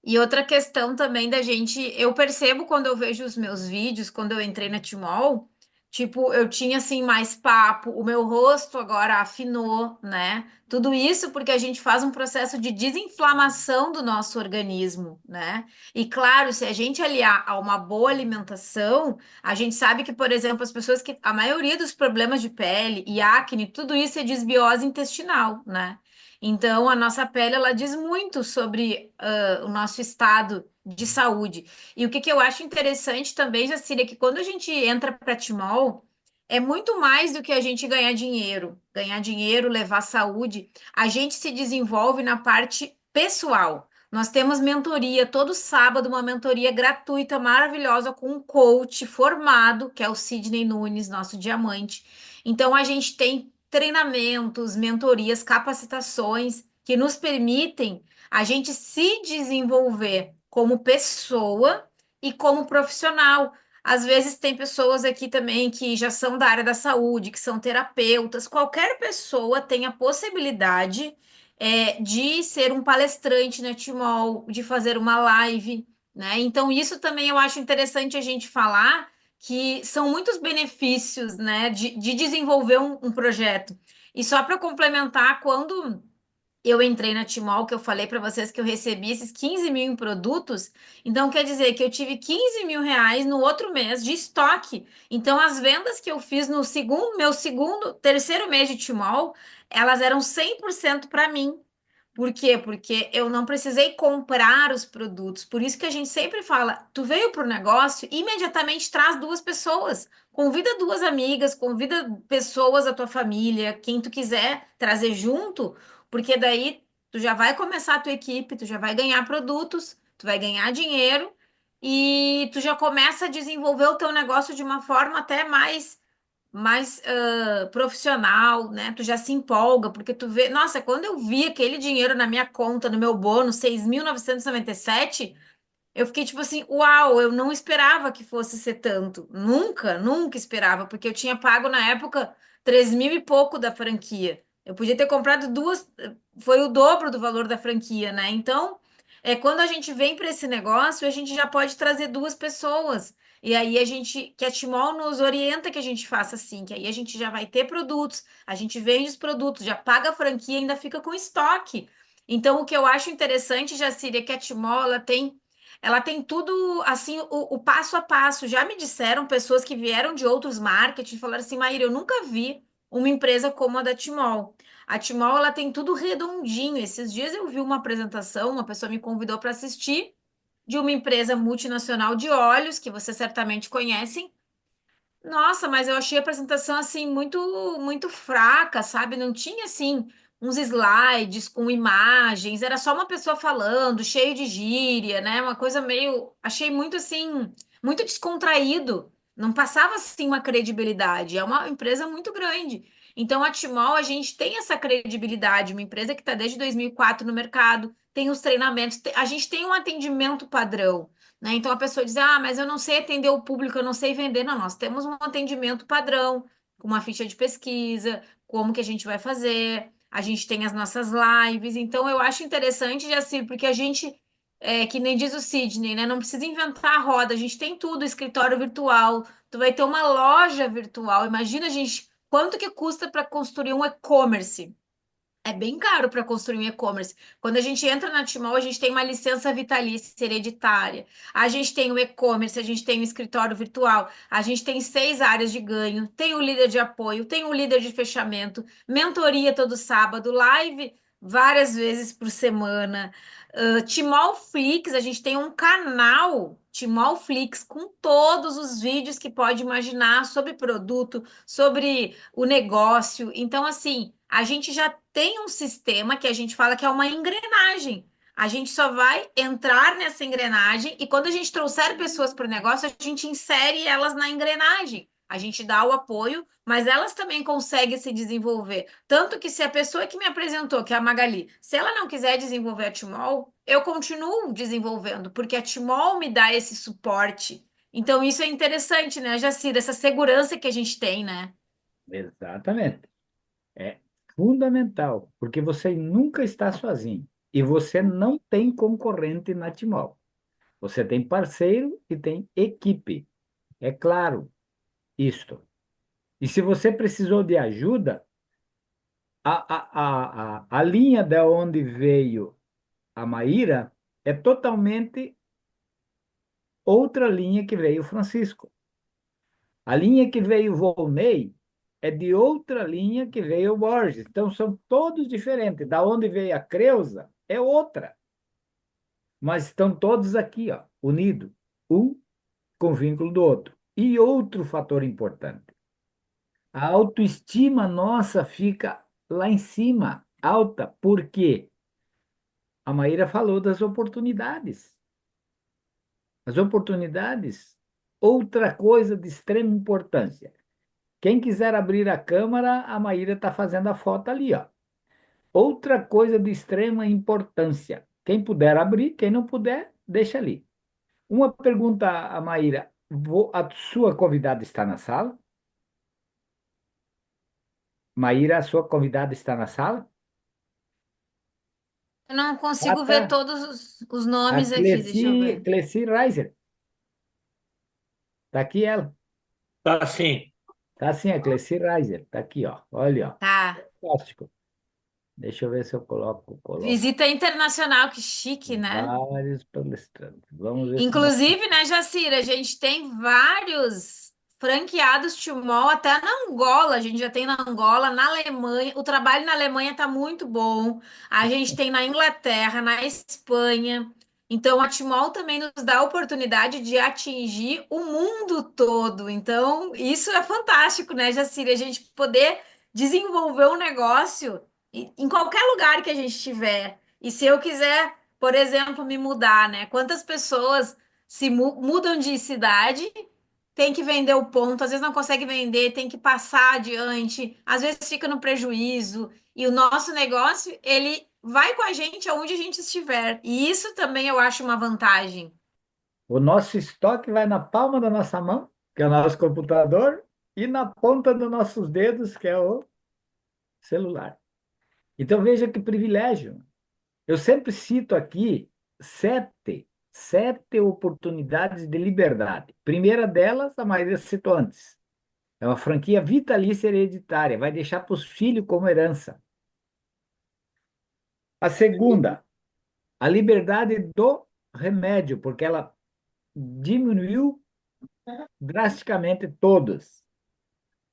E outra questão também da gente, eu percebo quando eu vejo os meus vídeos, quando eu entrei na Timol, tipo, eu tinha assim mais papo, o meu rosto agora afinou, né? Tudo isso porque a gente faz um processo de desinflamação do nosso organismo, né? E claro, se a gente aliar a uma boa alimentação, a gente sabe que, por exemplo, as pessoas que a maioria dos problemas de pele e acne, tudo isso é desbiose intestinal, né? Então, a nossa pele, ela diz muito sobre o nosso estado de saúde. E o que, que eu acho interessante também, Jacília, é que quando a gente entra para Timol, é muito mais do que a gente ganhar dinheiro. Ganhar dinheiro, levar saúde. A gente se desenvolve na parte pessoal. Nós temos mentoria todo sábado, uma mentoria gratuita, maravilhosa, com um coach formado, que é o Sidney Nunes, nosso diamante. Então, a gente tem treinamentos, mentorias, capacitações que nos permitem a gente se desenvolver como pessoa e como profissional. Às vezes tem pessoas aqui também que já são da área da saúde, que são terapeutas. Qualquer pessoa tem a possibilidade de ser um palestrante na Timol, de fazer uma live, né? Então, isso também eu acho interessante a gente falar, que são muitos benefícios, né, de desenvolver um projeto. E só para complementar, quando eu entrei na Timol, que eu falei para vocês que eu recebi esses 15 mil em produtos, então quer dizer que eu tive 15 mil reais no outro mês de estoque. Então, as vendas que eu fiz no terceiro mês de Timol, elas eram 100% para mim. Por quê? Porque eu não precisei comprar os produtos. Por isso que a gente sempre fala: tu veio para o negócio, imediatamente traz duas pessoas. Convida duas amigas, convida pessoas da tua família, quem tu quiser trazer junto, porque daí tu já vai começar a tua equipe, tu já vai ganhar produtos, tu vai ganhar dinheiro e tu já começa a desenvolver o teu negócio de uma forma até mais profissional, né? Tu já se empolga, porque tu vê, nossa, quando eu vi aquele dinheiro na minha conta, no meu bônus, 6.997, eu fiquei tipo assim, uau, eu não esperava que fosse ser tanto. Nunca, nunca esperava, porque eu tinha pago na época 3 mil e pouco da franquia. Eu podia ter comprado duas, foi o dobro do valor da franquia, né? Então, quando a gente vem para esse negócio, a gente já pode trazer duas pessoas. E aí que a Timol nos orienta que a gente faça assim, que aí a gente já vai ter produtos, a gente vende os produtos, já paga a franquia e ainda fica com estoque. Então, o que eu acho interessante, Jacíria, é que a Timol, ela tem tudo assim, o passo a passo. Já me disseram pessoas que vieram de outros marketing, falaram assim, Maíra, eu nunca vi uma empresa como a da Timol. A Timol, ela tem tudo redondinho. Esses dias eu vi uma apresentação, uma pessoa me convidou para assistir, de uma empresa multinacional de óleos, que vocês certamente conhecem. Nossa, mas eu achei a apresentação assim muito fraca, sabe? Não tinha assim uns slides com imagens, era só uma pessoa falando, cheio de gíria, né? Uma coisa meio, achei muito assim, muito descontraído. Não passava assim uma credibilidade. É uma empresa muito grande. Então a Timol, a gente tem essa credibilidade, uma empresa que está desde 2004 no mercado, tem os treinamentos, a gente tem um atendimento padrão, né? Então a pessoa diz: Ah, mas eu não sei atender o público, eu não sei vender. Não, nós temos um atendimento padrão, com uma ficha de pesquisa, como que a gente vai fazer, a gente tem as nossas lives. Então eu acho interessante, Jacir, porque a gente, que nem diz o Sidney, né? Não precisa inventar a roda, a gente tem tudo, escritório virtual, tu vai ter uma loja virtual. Imagina, gente, quanto que custa para construir um e-commerce? É bem caro para construir um e-commerce. Quando a gente entra na Timol, a gente tem uma licença vitalícia hereditária. A gente tem o e-commerce, a gente tem o escritório virtual, a gente tem 6 áreas de ganho, tem o líder de apoio, tem o líder de fechamento, mentoria todo sábado, live várias vezes por semana. Timol Flix, a gente tem um canal Timol Flix com todos os vídeos que pode imaginar sobre produto, sobre o negócio. Então, assim, a gente já tem um sistema que a gente fala que é uma engrenagem. A gente só vai entrar nessa engrenagem e quando a gente trouxer pessoas para o negócio, a gente insere elas na engrenagem. A gente dá o apoio, mas elas também conseguem se desenvolver. Tanto que se a pessoa que me apresentou, que é a Magali, se ela não quiser desenvolver a Timol, eu continuo desenvolvendo, porque a Timol me dá esse suporte. Então, isso é interessante, né, Jacira? Essa segurança que a gente tem, né? Exatamente. É fundamental, porque você nunca está sozinho. E você não tem concorrente na Timol. Você tem parceiro e tem equipe. É claro isto. E se você precisou de ajuda, a linha de onde veio a Maíra é totalmente outra linha que veio o Francisco. A linha que veio o Volney é de outra linha que veio o Borges. Então, são todos diferentes. Da onde veio a Creuza é outra. Mas estão todos aqui, ó, unidos, um com vínculo do outro. E outro fator importante: a autoestima nossa fica lá em cima, alta, porque a Maíra falou das oportunidades. As oportunidades, outra coisa de extrema importância. Quem quiser abrir a câmera, a Maíra está fazendo a foto ali, ó. Outra coisa de extrema importância. Quem puder abrir, quem não puder, deixa ali. Uma pergunta a Maíra: a sua convidada está na sala? Maíra, a sua convidada está na sala? Eu não Ah, consigo ver tá. todos os A nomes aqui, deixa eu ver. Cleci Reiser. Está aqui ela. Tá sim. Está assim, a Cleci Reiser. Está aqui, ó. Olha, Tá. ó. Fantástico. Deixa eu ver se eu coloco Visita internacional, que chique, né? vários palestrantes. Vamos ver se nós. Inclusive, né, Jacira, a gente tem vários franqueados Timol até na Angola. A gente já tem na Angola, na Alemanha. O trabalho na Alemanha está muito bom. A gente tem na Inglaterra, na Espanha. Então, a Timol também nos dá a oportunidade de atingir o mundo todo. Então, isso é fantástico, né, Jacira? A gente poder desenvolver um negócio em qualquer lugar que a gente estiver. E se eu quiser, por exemplo, me mudar, né? Quantas pessoas se mudam de cidade, tem que vender o ponto, às vezes não consegue vender, tem que passar adiante, às vezes fica no prejuízo. E o nosso negócio, ele vai com a gente aonde a gente estiver. E isso também eu acho uma vantagem. O nosso estoque vai na palma da nossa mão, que é o nosso computador, e na ponta dos nossos dedos, que é o celular. Então veja que privilégio. Eu sempre cito aqui sete oportunidades de liberdade. Primeira delas, a maioria citou antes. É uma franquia vitalícia hereditária, vai deixar para os filhos como herança. A segunda, a liberdade do remédio, porque ela diminuiu drasticamente todos.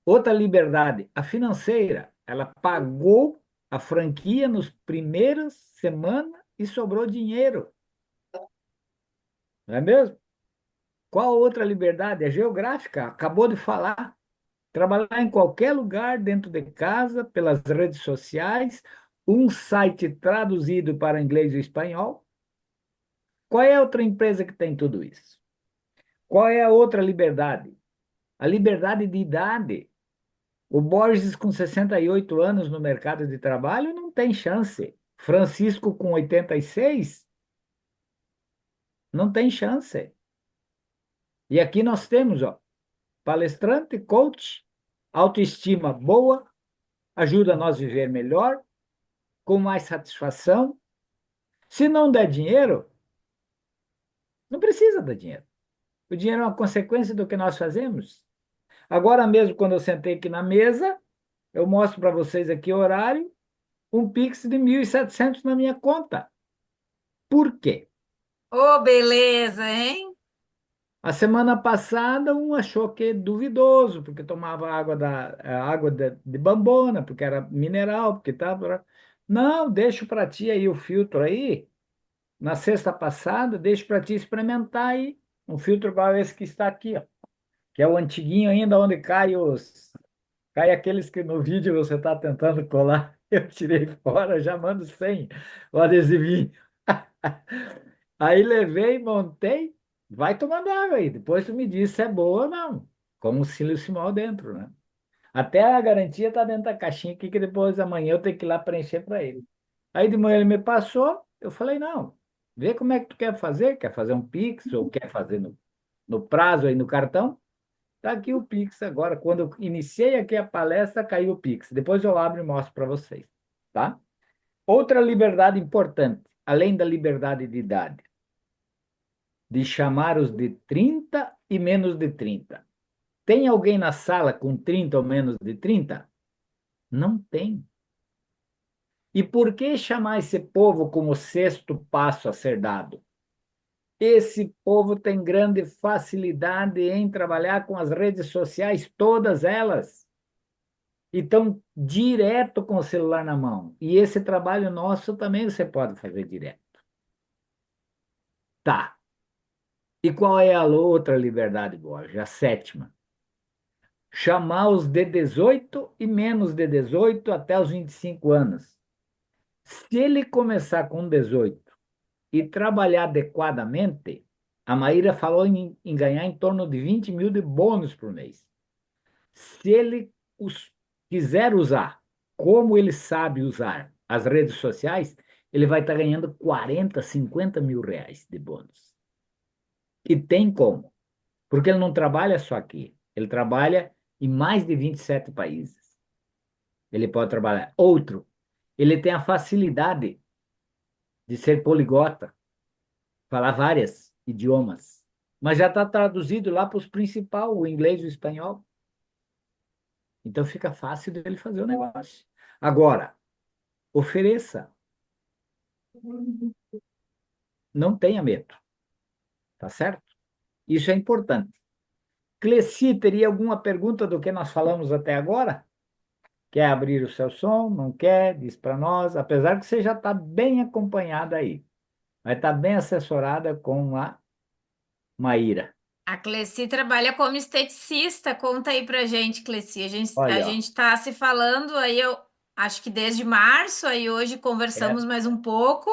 Outra liberdade, a financeira. Ela pagou a franquia nos primeiras semanas e sobrou dinheiro, não é mesmo? Qual outra liberdade? A geográfica, acabou de falar. Trabalhar em qualquer lugar, dentro de casa, pelas redes sociais, um site traduzido para inglês e espanhol. Qual é a outra empresa que tem tudo isso? Qual é a outra liberdade? A liberdade de idade. O Borges, com 68 anos no mercado de trabalho, não tem chance. Francisco, com 86, não tem chance. E aqui nós temos, ó, palestrante, coach, autoestima boa, ajuda nós a viver melhor, com mais satisfação. Se não der dinheiro, não precisa dar dinheiro. O dinheiro é uma consequência do que nós fazemos. Agora mesmo, quando eu sentei aqui na mesa, eu mostro para vocês aqui o horário, um Pix de 1.700 na minha conta. Por quê? Ô, beleza, hein? A semana passada, um achou que é duvidoso, porque tomava água de bambona, porque era mineral, porque estava. Não, deixo para ti aí o filtro aí. Na sexta passada, deixo para ti experimentar aí. Um filtro igual esse que está aqui, ó, que é o antiguinho ainda, onde cai aqueles que no vídeo você está tentando colar. Eu tirei fora, já mando sem o adesivinho. Aí levei, montei, vai tomando água aí. Depois tu me diz se é boa ou não. Com o siliciumol dentro, né? Até a garantia está dentro da caixinha aqui, que depois amanhã eu tenho que ir lá preencher para ele. Aí de manhã ele me passou, eu falei, não, vê como é que tu quer fazer um Pix ou quer fazer no prazo aí no cartão? Tá aqui o Pix agora. Quando eu iniciei aqui a palestra, caiu o Pix. Depois eu abro e mostro para vocês, tá? Outra liberdade importante, além da liberdade de idade, de chamar os de 30 e menos de 30. Tem alguém na sala com 30 ou menos de 30? Não tem. E por que chamar esse povo como o sexto passo a ser dado? Esse povo tem grande facilidade em trabalhar com as redes sociais, todas elas. E estão direto com o celular na mão. E esse trabalho nosso também você pode fazer direto. Tá. E qual é a outra liberdade, Borja? A sétima. Chamar os de 18 e menos de 18 até os 25 anos. Se ele começar com 18 e trabalhar adequadamente, a Maíra falou em ganhar em torno de 20 mil de bônus por mês. Se ele quiser usar como ele sabe usar as redes sociais, ele vai estar ganhando 40, 50 mil reais de bônus. E tem como, porque ele não trabalha só aqui, ele trabalha em mais de 27 países. Ele pode trabalhar. Outro, ele tem a facilidade de ser poliglota, falar vários idiomas, mas já está traduzido lá para os principais, o inglês e o espanhol. Então fica fácil dele fazer o negócio. Agora, ofereça. Não tenha medo. Tá certo? Isso é importante. Cleci, teria alguma pergunta do que nós falamos até agora? Quer abrir o seu som? Não quer? Diz para nós. Apesar que você já está bem acompanhada aí. Vai estar bem assessorada com a Maíra. A Cleci trabalha como esteticista. Conta aí pra gente, Cleci. A Olha, ó. gente tá se falando aí, eu acho que desde março, aí hoje É conversamos mais um pouco.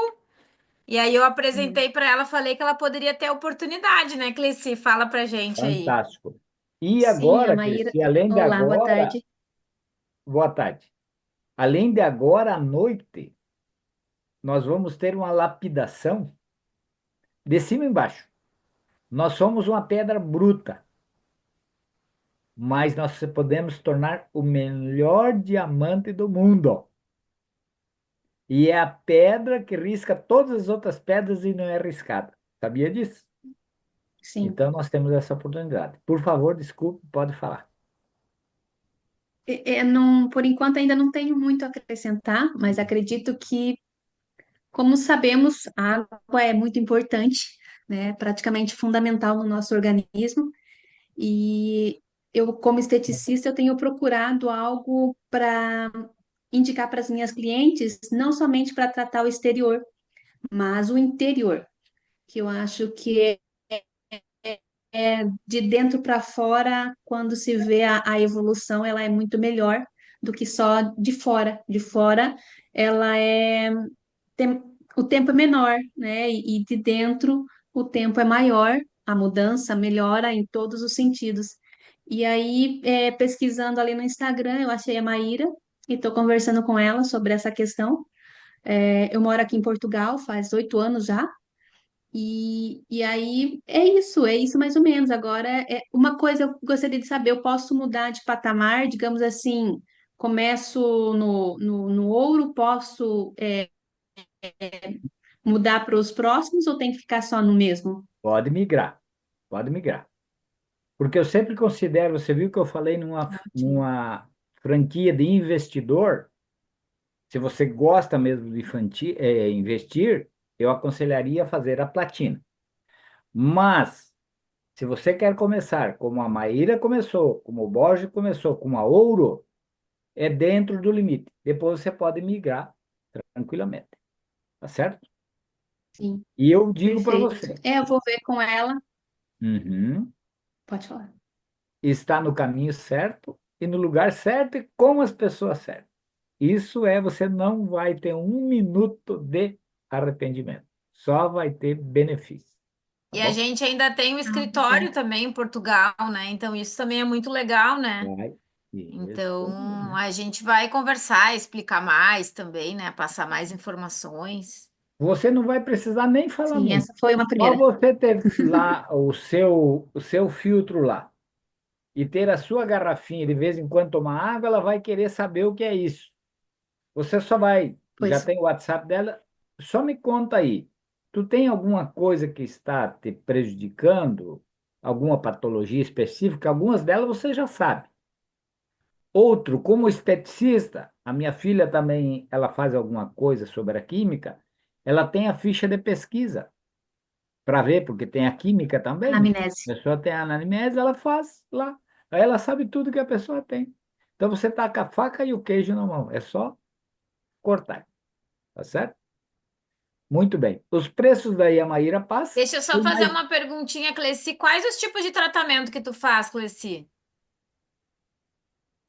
E aí eu apresentei para ela, falei que ela poderia ter a oportunidade, né, Cleci? Fala pra gente aí. fantástico. E Sim, a agora, Maíra. Cleci, além de Olá, boa agora, tarde. boa tarde. Além de agora à noite, nós vamos ter uma lapidação de cima e embaixo. Nós somos uma pedra bruta, mas nós podemos tornar o melhor diamante do mundo. E é a pedra que risca todas as outras pedras e não é riscada. Sabia disso? Sim. Então nós temos essa oportunidade. Por favor, desculpe, pode falar. Não, por enquanto ainda não tenho muito a acrescentar, mas acredito que, como sabemos, a água é muito importante, né? Praticamente fundamental no nosso organismo. E eu, como esteticista, eu tenho procurado algo para indicar para as minhas clientes, não somente para tratar o exterior, mas o interior, que eu acho que é de dentro para fora, quando se vê a evolução, ela é muito melhor do que só de fora. De fora, ela tem, o tempo é menor, né? E de dentro, o tempo é maior, a mudança melhora em todos os sentidos. E aí, pesquisando ali no Instagram, eu achei a Maíra e estou conversando com ela sobre essa questão. Eu moro aqui em Portugal faz 8 anos já. E aí é isso mais ou menos. Agora, uma coisa eu gostaria de saber: eu posso mudar de patamar, digamos assim, começo no ouro, posso mudar para os próximos ou tem que ficar só no mesmo? Pode migrar, pode migrar. Porque eu sempre considero, você viu que eu falei Ótimo. numa franquia de investidor, se você gosta mesmo de investir, eu aconselharia fazer a platina. Mas, se você quer começar como a Maíra começou, como o Borges começou, com a Ouro, é dentro do limite. Depois você pode migrar tranquilamente, tá certo? Sim, E eu digo para perfeito. você, Eu vou ver com ela. uhum, Pode falar. está no caminho certo e no lugar certo e com as pessoas certas. Isso você não vai ter um minuto de arrependimento. Só vai ter benefício, tá E a bom? gente ainda tem um Ah, que bom. escritório também em Portugal, né? Então isso também é muito legal, né? Vai. Isso. Então a gente vai conversar, explicar mais também, né? Passar mais informações. Você não vai precisar nem falar Sim, muito. essa foi uma Só primeira. você ter lá o seu filtro lá e ter a sua garrafinha de vez em quando tomar água, ela vai querer saber o que é isso. Você só vai, já Pois tem o WhatsApp dela, só me conta aí. Tu tem alguma coisa que está te prejudicando? Alguma patologia específica? Algumas delas você já sabe. Outro, como esteticista, a minha filha também, ela faz alguma coisa sobre a química, ela tem a ficha de pesquisa para ver, porque tem a química também. anamnese. A pessoa tem a anamnese, ela faz lá. Aí ela sabe tudo que a pessoa tem. Então você tá com a faca e o queijo na mão, é só cortar, tá certo? Muito bem. Os preços daí a Maíra passa. Deixa eu só E fazer mais, uma perguntinha, Cleci. Quais os tipos de tratamento que tu faz, Cleci?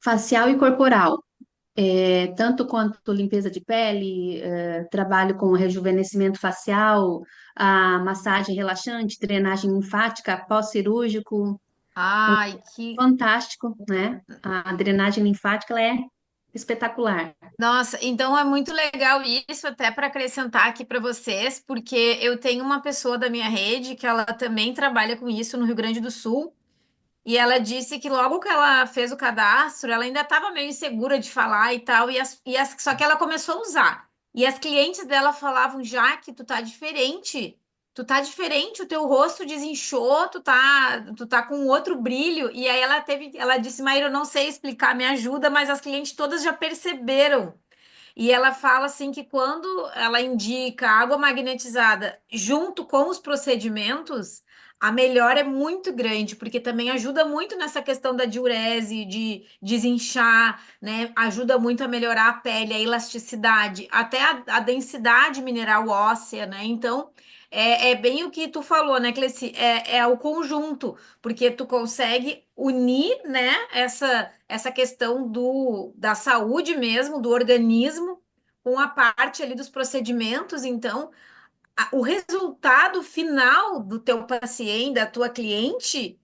Facial e corporal. Tanto quanto limpeza de pele, trabalho com rejuvenescimento facial, a massagem relaxante, drenagem linfática, pós-cirúrgico, Ai, que. fantástico, né? A drenagem linfática ela é espetacular. Nossa, então é muito legal isso, até para acrescentar aqui para vocês, porque eu tenho uma pessoa da minha rede que ela também trabalha com isso no Rio Grande do Sul. E ela disse que logo que ela fez o cadastro, ela ainda estava meio insegura de falar e tal, só que ela começou a usar. E as clientes dela falavam, já que tu tá diferente, o teu rosto desinchou, tu tá com outro brilho. E aí ela disse, Maíra, eu não sei explicar, me ajuda, mas as clientes todas já perceberam. E ela fala assim que quando ela indica água magnetizada junto com os procedimentos, a melhora é muito grande, porque também ajuda muito nessa questão da diurese, de desinchar, né? Ajuda muito a melhorar a pele, a elasticidade, até a densidade mineral óssea, né? Então, é bem o que tu falou, né, Cleci? É o conjunto, porque tu consegue unir, né, essa questão da saúde mesmo, do organismo, com a parte ali dos procedimentos. Então, o resultado final do teu paciente, da tua cliente,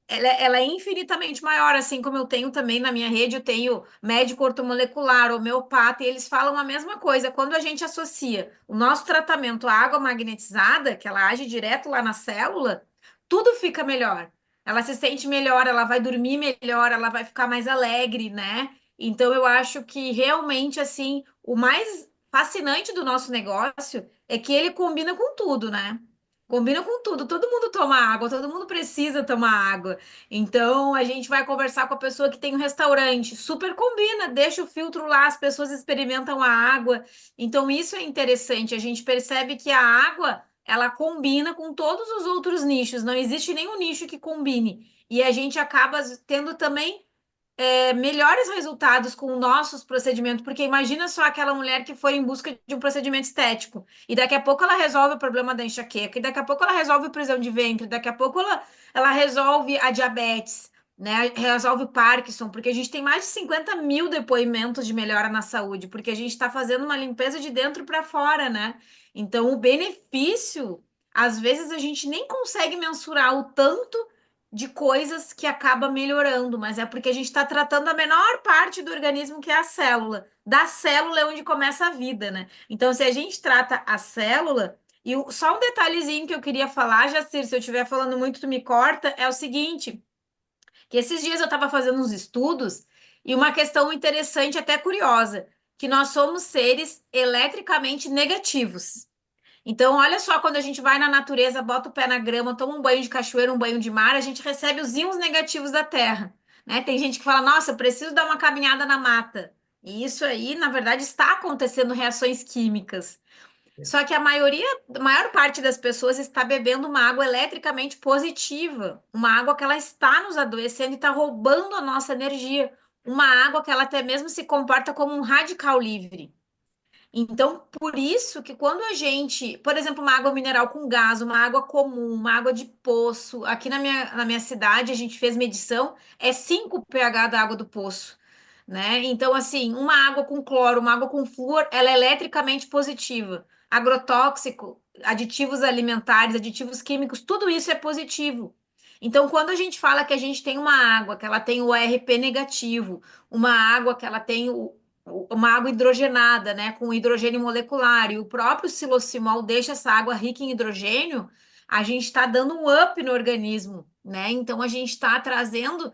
ela é infinitamente maior, assim como eu tenho também na minha rede, eu tenho médico ortomolecular, homeopata, e eles falam a mesma coisa. Quando a gente associa o nosso tratamento à água magnetizada, que ela age direto lá na célula, tudo fica melhor. Ela se sente melhor, ela vai dormir melhor, ela vai ficar mais alegre, né? Então eu acho que realmente assim, o mais fascinante do nosso negócio é que ele combina com tudo, né? Combina com tudo. Todo mundo toma água, todo mundo precisa tomar água. Então, a gente vai conversar com a pessoa que tem um restaurante. Super combina, deixa o filtro lá, as pessoas experimentam a água. Então, isso é interessante. A gente percebe que a água ela combina com todos os outros nichos, não existe nenhum nicho que combine. E a gente acaba tendo também melhores resultados com nossos procedimentos, porque imagina só aquela mulher que foi em busca de um procedimento estético, e daqui a pouco ela resolve o problema da enxaqueca, e daqui a pouco ela resolve prisão de ventre, daqui a pouco ela resolve a diabetes, né? Resolve o Parkinson, porque a gente tem mais de 50 mil depoimentos de melhora na saúde, porque a gente está fazendo uma limpeza de dentro para fora, né? Então, o benefício, às vezes a gente nem consegue mensurar o tanto de coisas que acaba melhorando, mas é porque a gente está tratando a menor parte do organismo, que é a célula. Da célula é onde começa a vida, né? Então, se a gente trata a célula, só um detalhezinho que eu queria falar, Jacir, se eu estiver falando muito, tu me corta, é o seguinte, que esses dias eu estava fazendo uns estudos e uma questão interessante, até curiosa, que nós somos seres eletricamente negativos. Então, olha só, quando a gente vai na natureza, bota o pé na grama, toma um banho de cachoeira, um banho de mar, a gente recebe os íons negativos da Terra, né? Tem gente que fala, nossa, eu preciso dar uma caminhada na mata. E isso aí, na verdade, está acontecendo reações químicas. Só que a maior parte das pessoas está bebendo uma água eletricamente positiva, uma água que ela está nos adoecendo e está roubando a nossa energia, uma água que ela até mesmo se comporta como um radical livre. Então, por isso que quando a gente, por exemplo, uma água mineral com gás, uma água comum, uma água de poço, aqui na minha cidade a gente fez medição, é 5 pH da água do poço, né? Então, assim, uma água com cloro, uma água com flúor, ela é eletricamente positiva. Agrotóxico, aditivos alimentares, aditivos químicos, tudo isso é positivo. Então, quando a gente fala que a gente tem uma água que ela tem o ORP negativo, uma água que ela tem uma água hidrogenada, né, com hidrogênio molecular, e o próprio silocimol deixa essa água rica em hidrogênio, a gente está dando um up no organismo, né? Então a gente está trazendo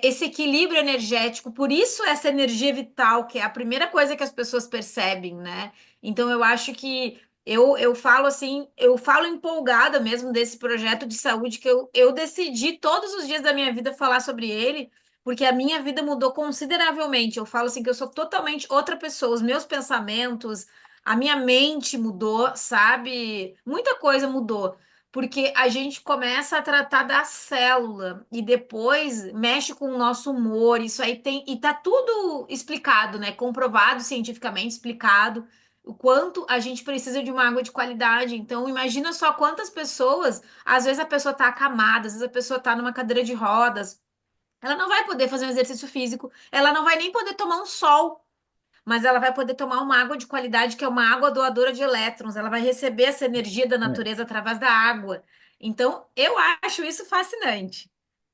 esse equilíbrio energético, por isso essa energia vital, que é a primeira coisa que as pessoas percebem, né? Então eu acho que eu falo assim, eu falo empolgada mesmo desse projeto de saúde que eu decidi todos os dias da minha vida falar sobre ele, porque a minha vida mudou consideravelmente. Eu falo assim que eu sou totalmente outra pessoa, os meus pensamentos, a minha mente mudou, sabe? Muita coisa mudou, porque a gente começa a tratar da célula e depois mexe com o nosso humor. Isso aí tem e tá tudo explicado, né? Comprovado cientificamente explicado. O quanto a gente precisa de uma água de qualidade. Então, imagina só quantas pessoas, às vezes a pessoa tá acamada, às vezes a pessoa tá numa cadeira de rodas, ela não vai poder fazer um exercício físico, ela não vai nem poder tomar um sol, mas ela vai poder tomar uma água de qualidade, que é uma água doadora de elétrons. Ela vai receber essa energia da É. natureza através da água. Então, eu acho isso fascinante.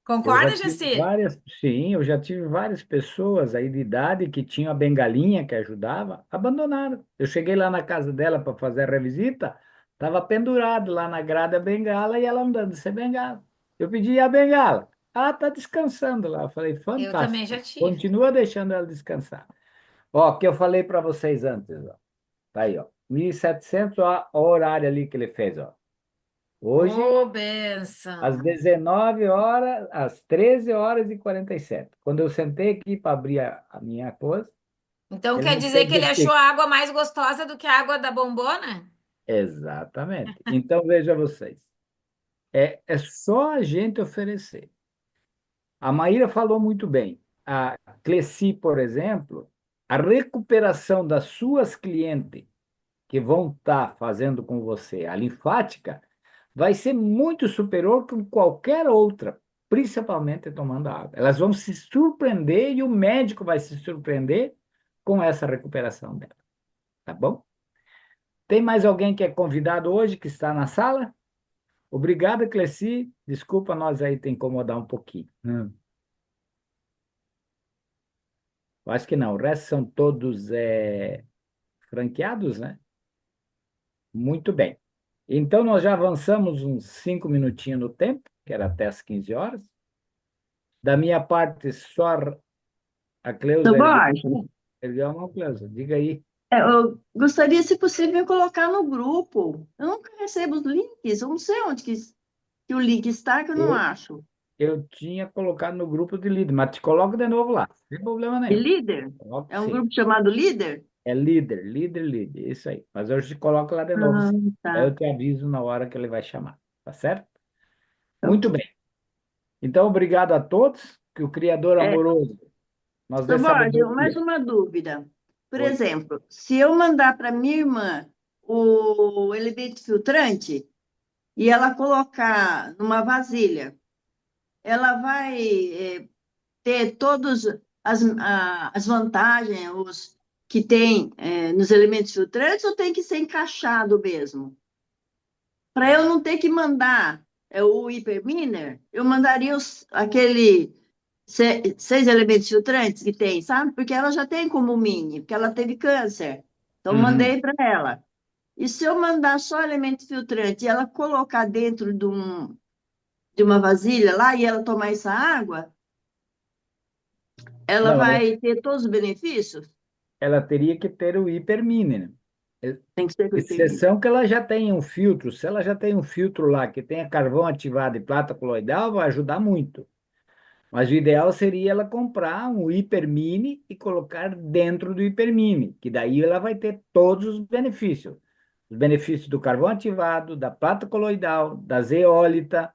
Eu já Concorda, tive Jacir? várias, sim, eu já tive várias pessoas aí de idade que tinham a bengalinha que ajudava, abandonaram. Eu cheguei lá na casa dela para fazer a revisita, estava pendurado lá na grade a bengala e ela andando sem bengala. Eu pedi "E a bengala. Ah, tá descansando lá. Eu falei, Eu também já fantástico. tive. Continua deixando ela descansar. Ó, o que eu falei para vocês antes, ó. Tá aí, ó. 1.700, ó, o horário ali que ele fez, ó. Hoje Ô, às benção. 19 horas, às 13 horas e 47. Quando eu sentei aqui para abrir a minha coisa, Então ele quer me dizer fez que ele o achou Pix. a água mais gostosa do que a água da bombona? Exatamente. Então, veja vocês. É só a gente oferecer. A Maíra falou muito bem. A Cleci, por exemplo, a recuperação das suas clientes que vão estar fazendo com você a linfática vai ser muito superior que qualquer outra, principalmente tomando água. Elas vão se surpreender e o médico vai se surpreender com essa recuperação dela, tá bom? Tem mais alguém que é convidado hoje que está na sala? Obrigado, Cleci. Desculpa nós aí te incomodar um pouquinho. Eu acho que não. O resto são todos franqueados, né? Muito bem. Então, nós já avançamos uns 5 minutinhos no tempo, que era até as 15 horas. Da minha parte, só a Seu Cleusa Borges, ergueu a mão, Cleusa. Diga aí. eu gostaria, se possível, colocar no grupo. Eu nunca recebo os links, eu não sei onde que o link está, que eu não Eu, acho. eu tinha colocado no grupo de líder, mas te coloco de novo lá, sem problema E nenhum. líder? Coloco É um sim. grupo chamado líder? É líder, líder, líder, isso aí. Mas eu te coloco lá de novo, Ah, daí tá. eu te aviso na hora que ele vai chamar, tá certo? Muito Ok. bem. Então, obrigado a todos, que o Criador É, amoroso nos dê Sr. Borges, mais sabedoria. uma dúvida. Por Oi. exemplo, se eu mandar para minha irmã o elemento filtrante e ela colocar numa vasilha, ela vai ter todas as vantagens que tem nos elementos filtrantes ou tem que ser encaixado mesmo? Para eu não ter que mandar o hiperminer, eu mandaria aquele 6 elementos filtrantes que tem, sabe? Porque ela já tem como mini, porque ela teve câncer. Então, Uhum. mandei para ela. E se eu mandar só elemento filtrante e ela colocar dentro de uma vasilha lá e ela tomar essa água, ela Não, vai ter todos os benefícios? ela teria que ter o hipermínimo. Tem que ser com hipermínio. Exceção que ela já tem um filtro. Se ela já tem um filtro lá que tenha carvão ativado e plata coloidal, vai ajudar muito. Mas o ideal seria ela comprar um hipermini e colocar dentro do hipermini, que daí ela vai ter todos os benefícios. Os benefícios do carvão ativado, da plata coloidal, da zeólita,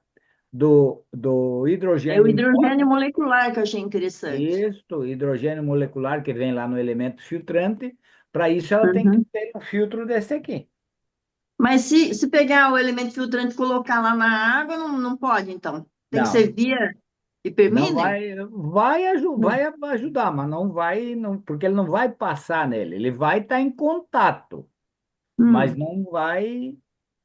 do É o hidrogênio em pó. hidrogênio molecular que eu achei interessante. Isso, hidrogênio molecular que vem lá no elemento filtrante. Para isso, ela tem que Uhum. ter um filtro desse aqui. Mas se pegar o elemento filtrante e colocar lá na água, não pode, então. Tem que ser Não, via não hiperminer? vai ajudar, mas não vai, não, porque ele não vai passar nele. Ele vai estar em contato, mas Hum.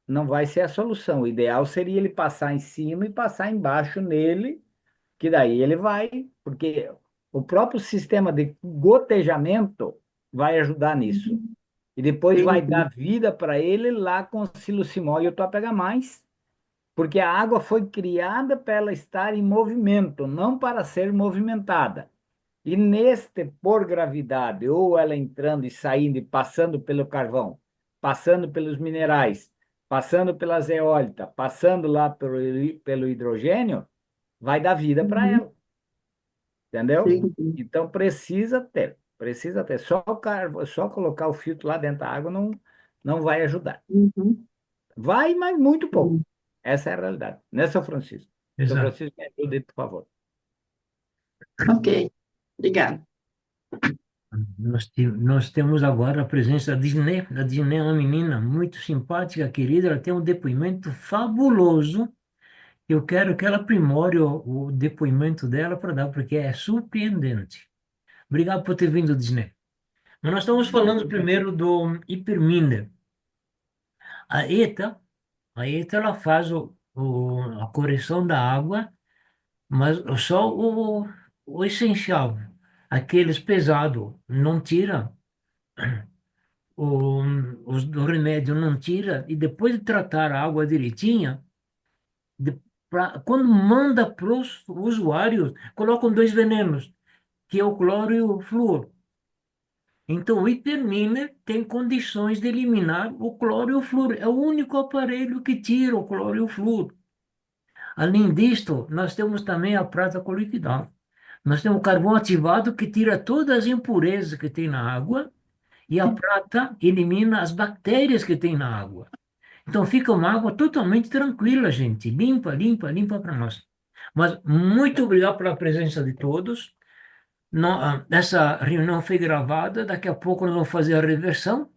não vai ser a solução. O ideal seria ele passar em cima e passar embaixo nele, que daí ele vai, porque o próprio sistema de gotejamento vai ajudar nisso. E depois vai Entendi. dar vida para ele lá com o silucimol e o topega mais, porque a água foi criada para ela estar em movimento, não para ser movimentada. E neste, por gravidade, ou ela entrando e saindo e passando pelo carvão, passando pelos minerais, passando pela zeólita, passando lá pelo hidrogênio, vai dar vida para Uhum. ela, entendeu? Entendi. Então precisa ter. Só colocar o filtro lá dentro da água não vai ajudar. Uhum. Vai, mas muito pouco. Sim. Essa é a realidade. Né, São Francisco? São Exato. Francisco, me ajude, por favor. Ok, obrigada. Nós temos agora a presença da Disney. A Disney é uma menina muito simpática, querida. Ela tem um depoimento fabuloso. Eu quero que ela aprimore o depoimento dela para dar, porque é surpreendente. Obrigado por ter vindo, Disney. Mas nós estamos falando primeiro do hiperminer. A ETA, a ETA ela faz a correção da água, mas só o essencial. Aqueles pesados não tira, o, o remédio não tira, e depois de tratar a água direitinha, quando manda para os usuários, colocam dois venenos, que é o cloro e o flúor. Então, o hiperminer tem condições de eliminar o cloro e o flúor. É o único aparelho que tira o cloro e o flúor. Além disto, nós temos também a prata coliquidal. Nós temos o carvão ativado que tira todas as impurezas que tem na água e a prata elimina as bactérias que tem na água. Então fica uma água totalmente tranquila, gente. Limpa, limpa, limpa para nós. Mas muito obrigado pela presença de todos. Essa reunião foi gravada, daqui a pouco nós vamos fazer a reversão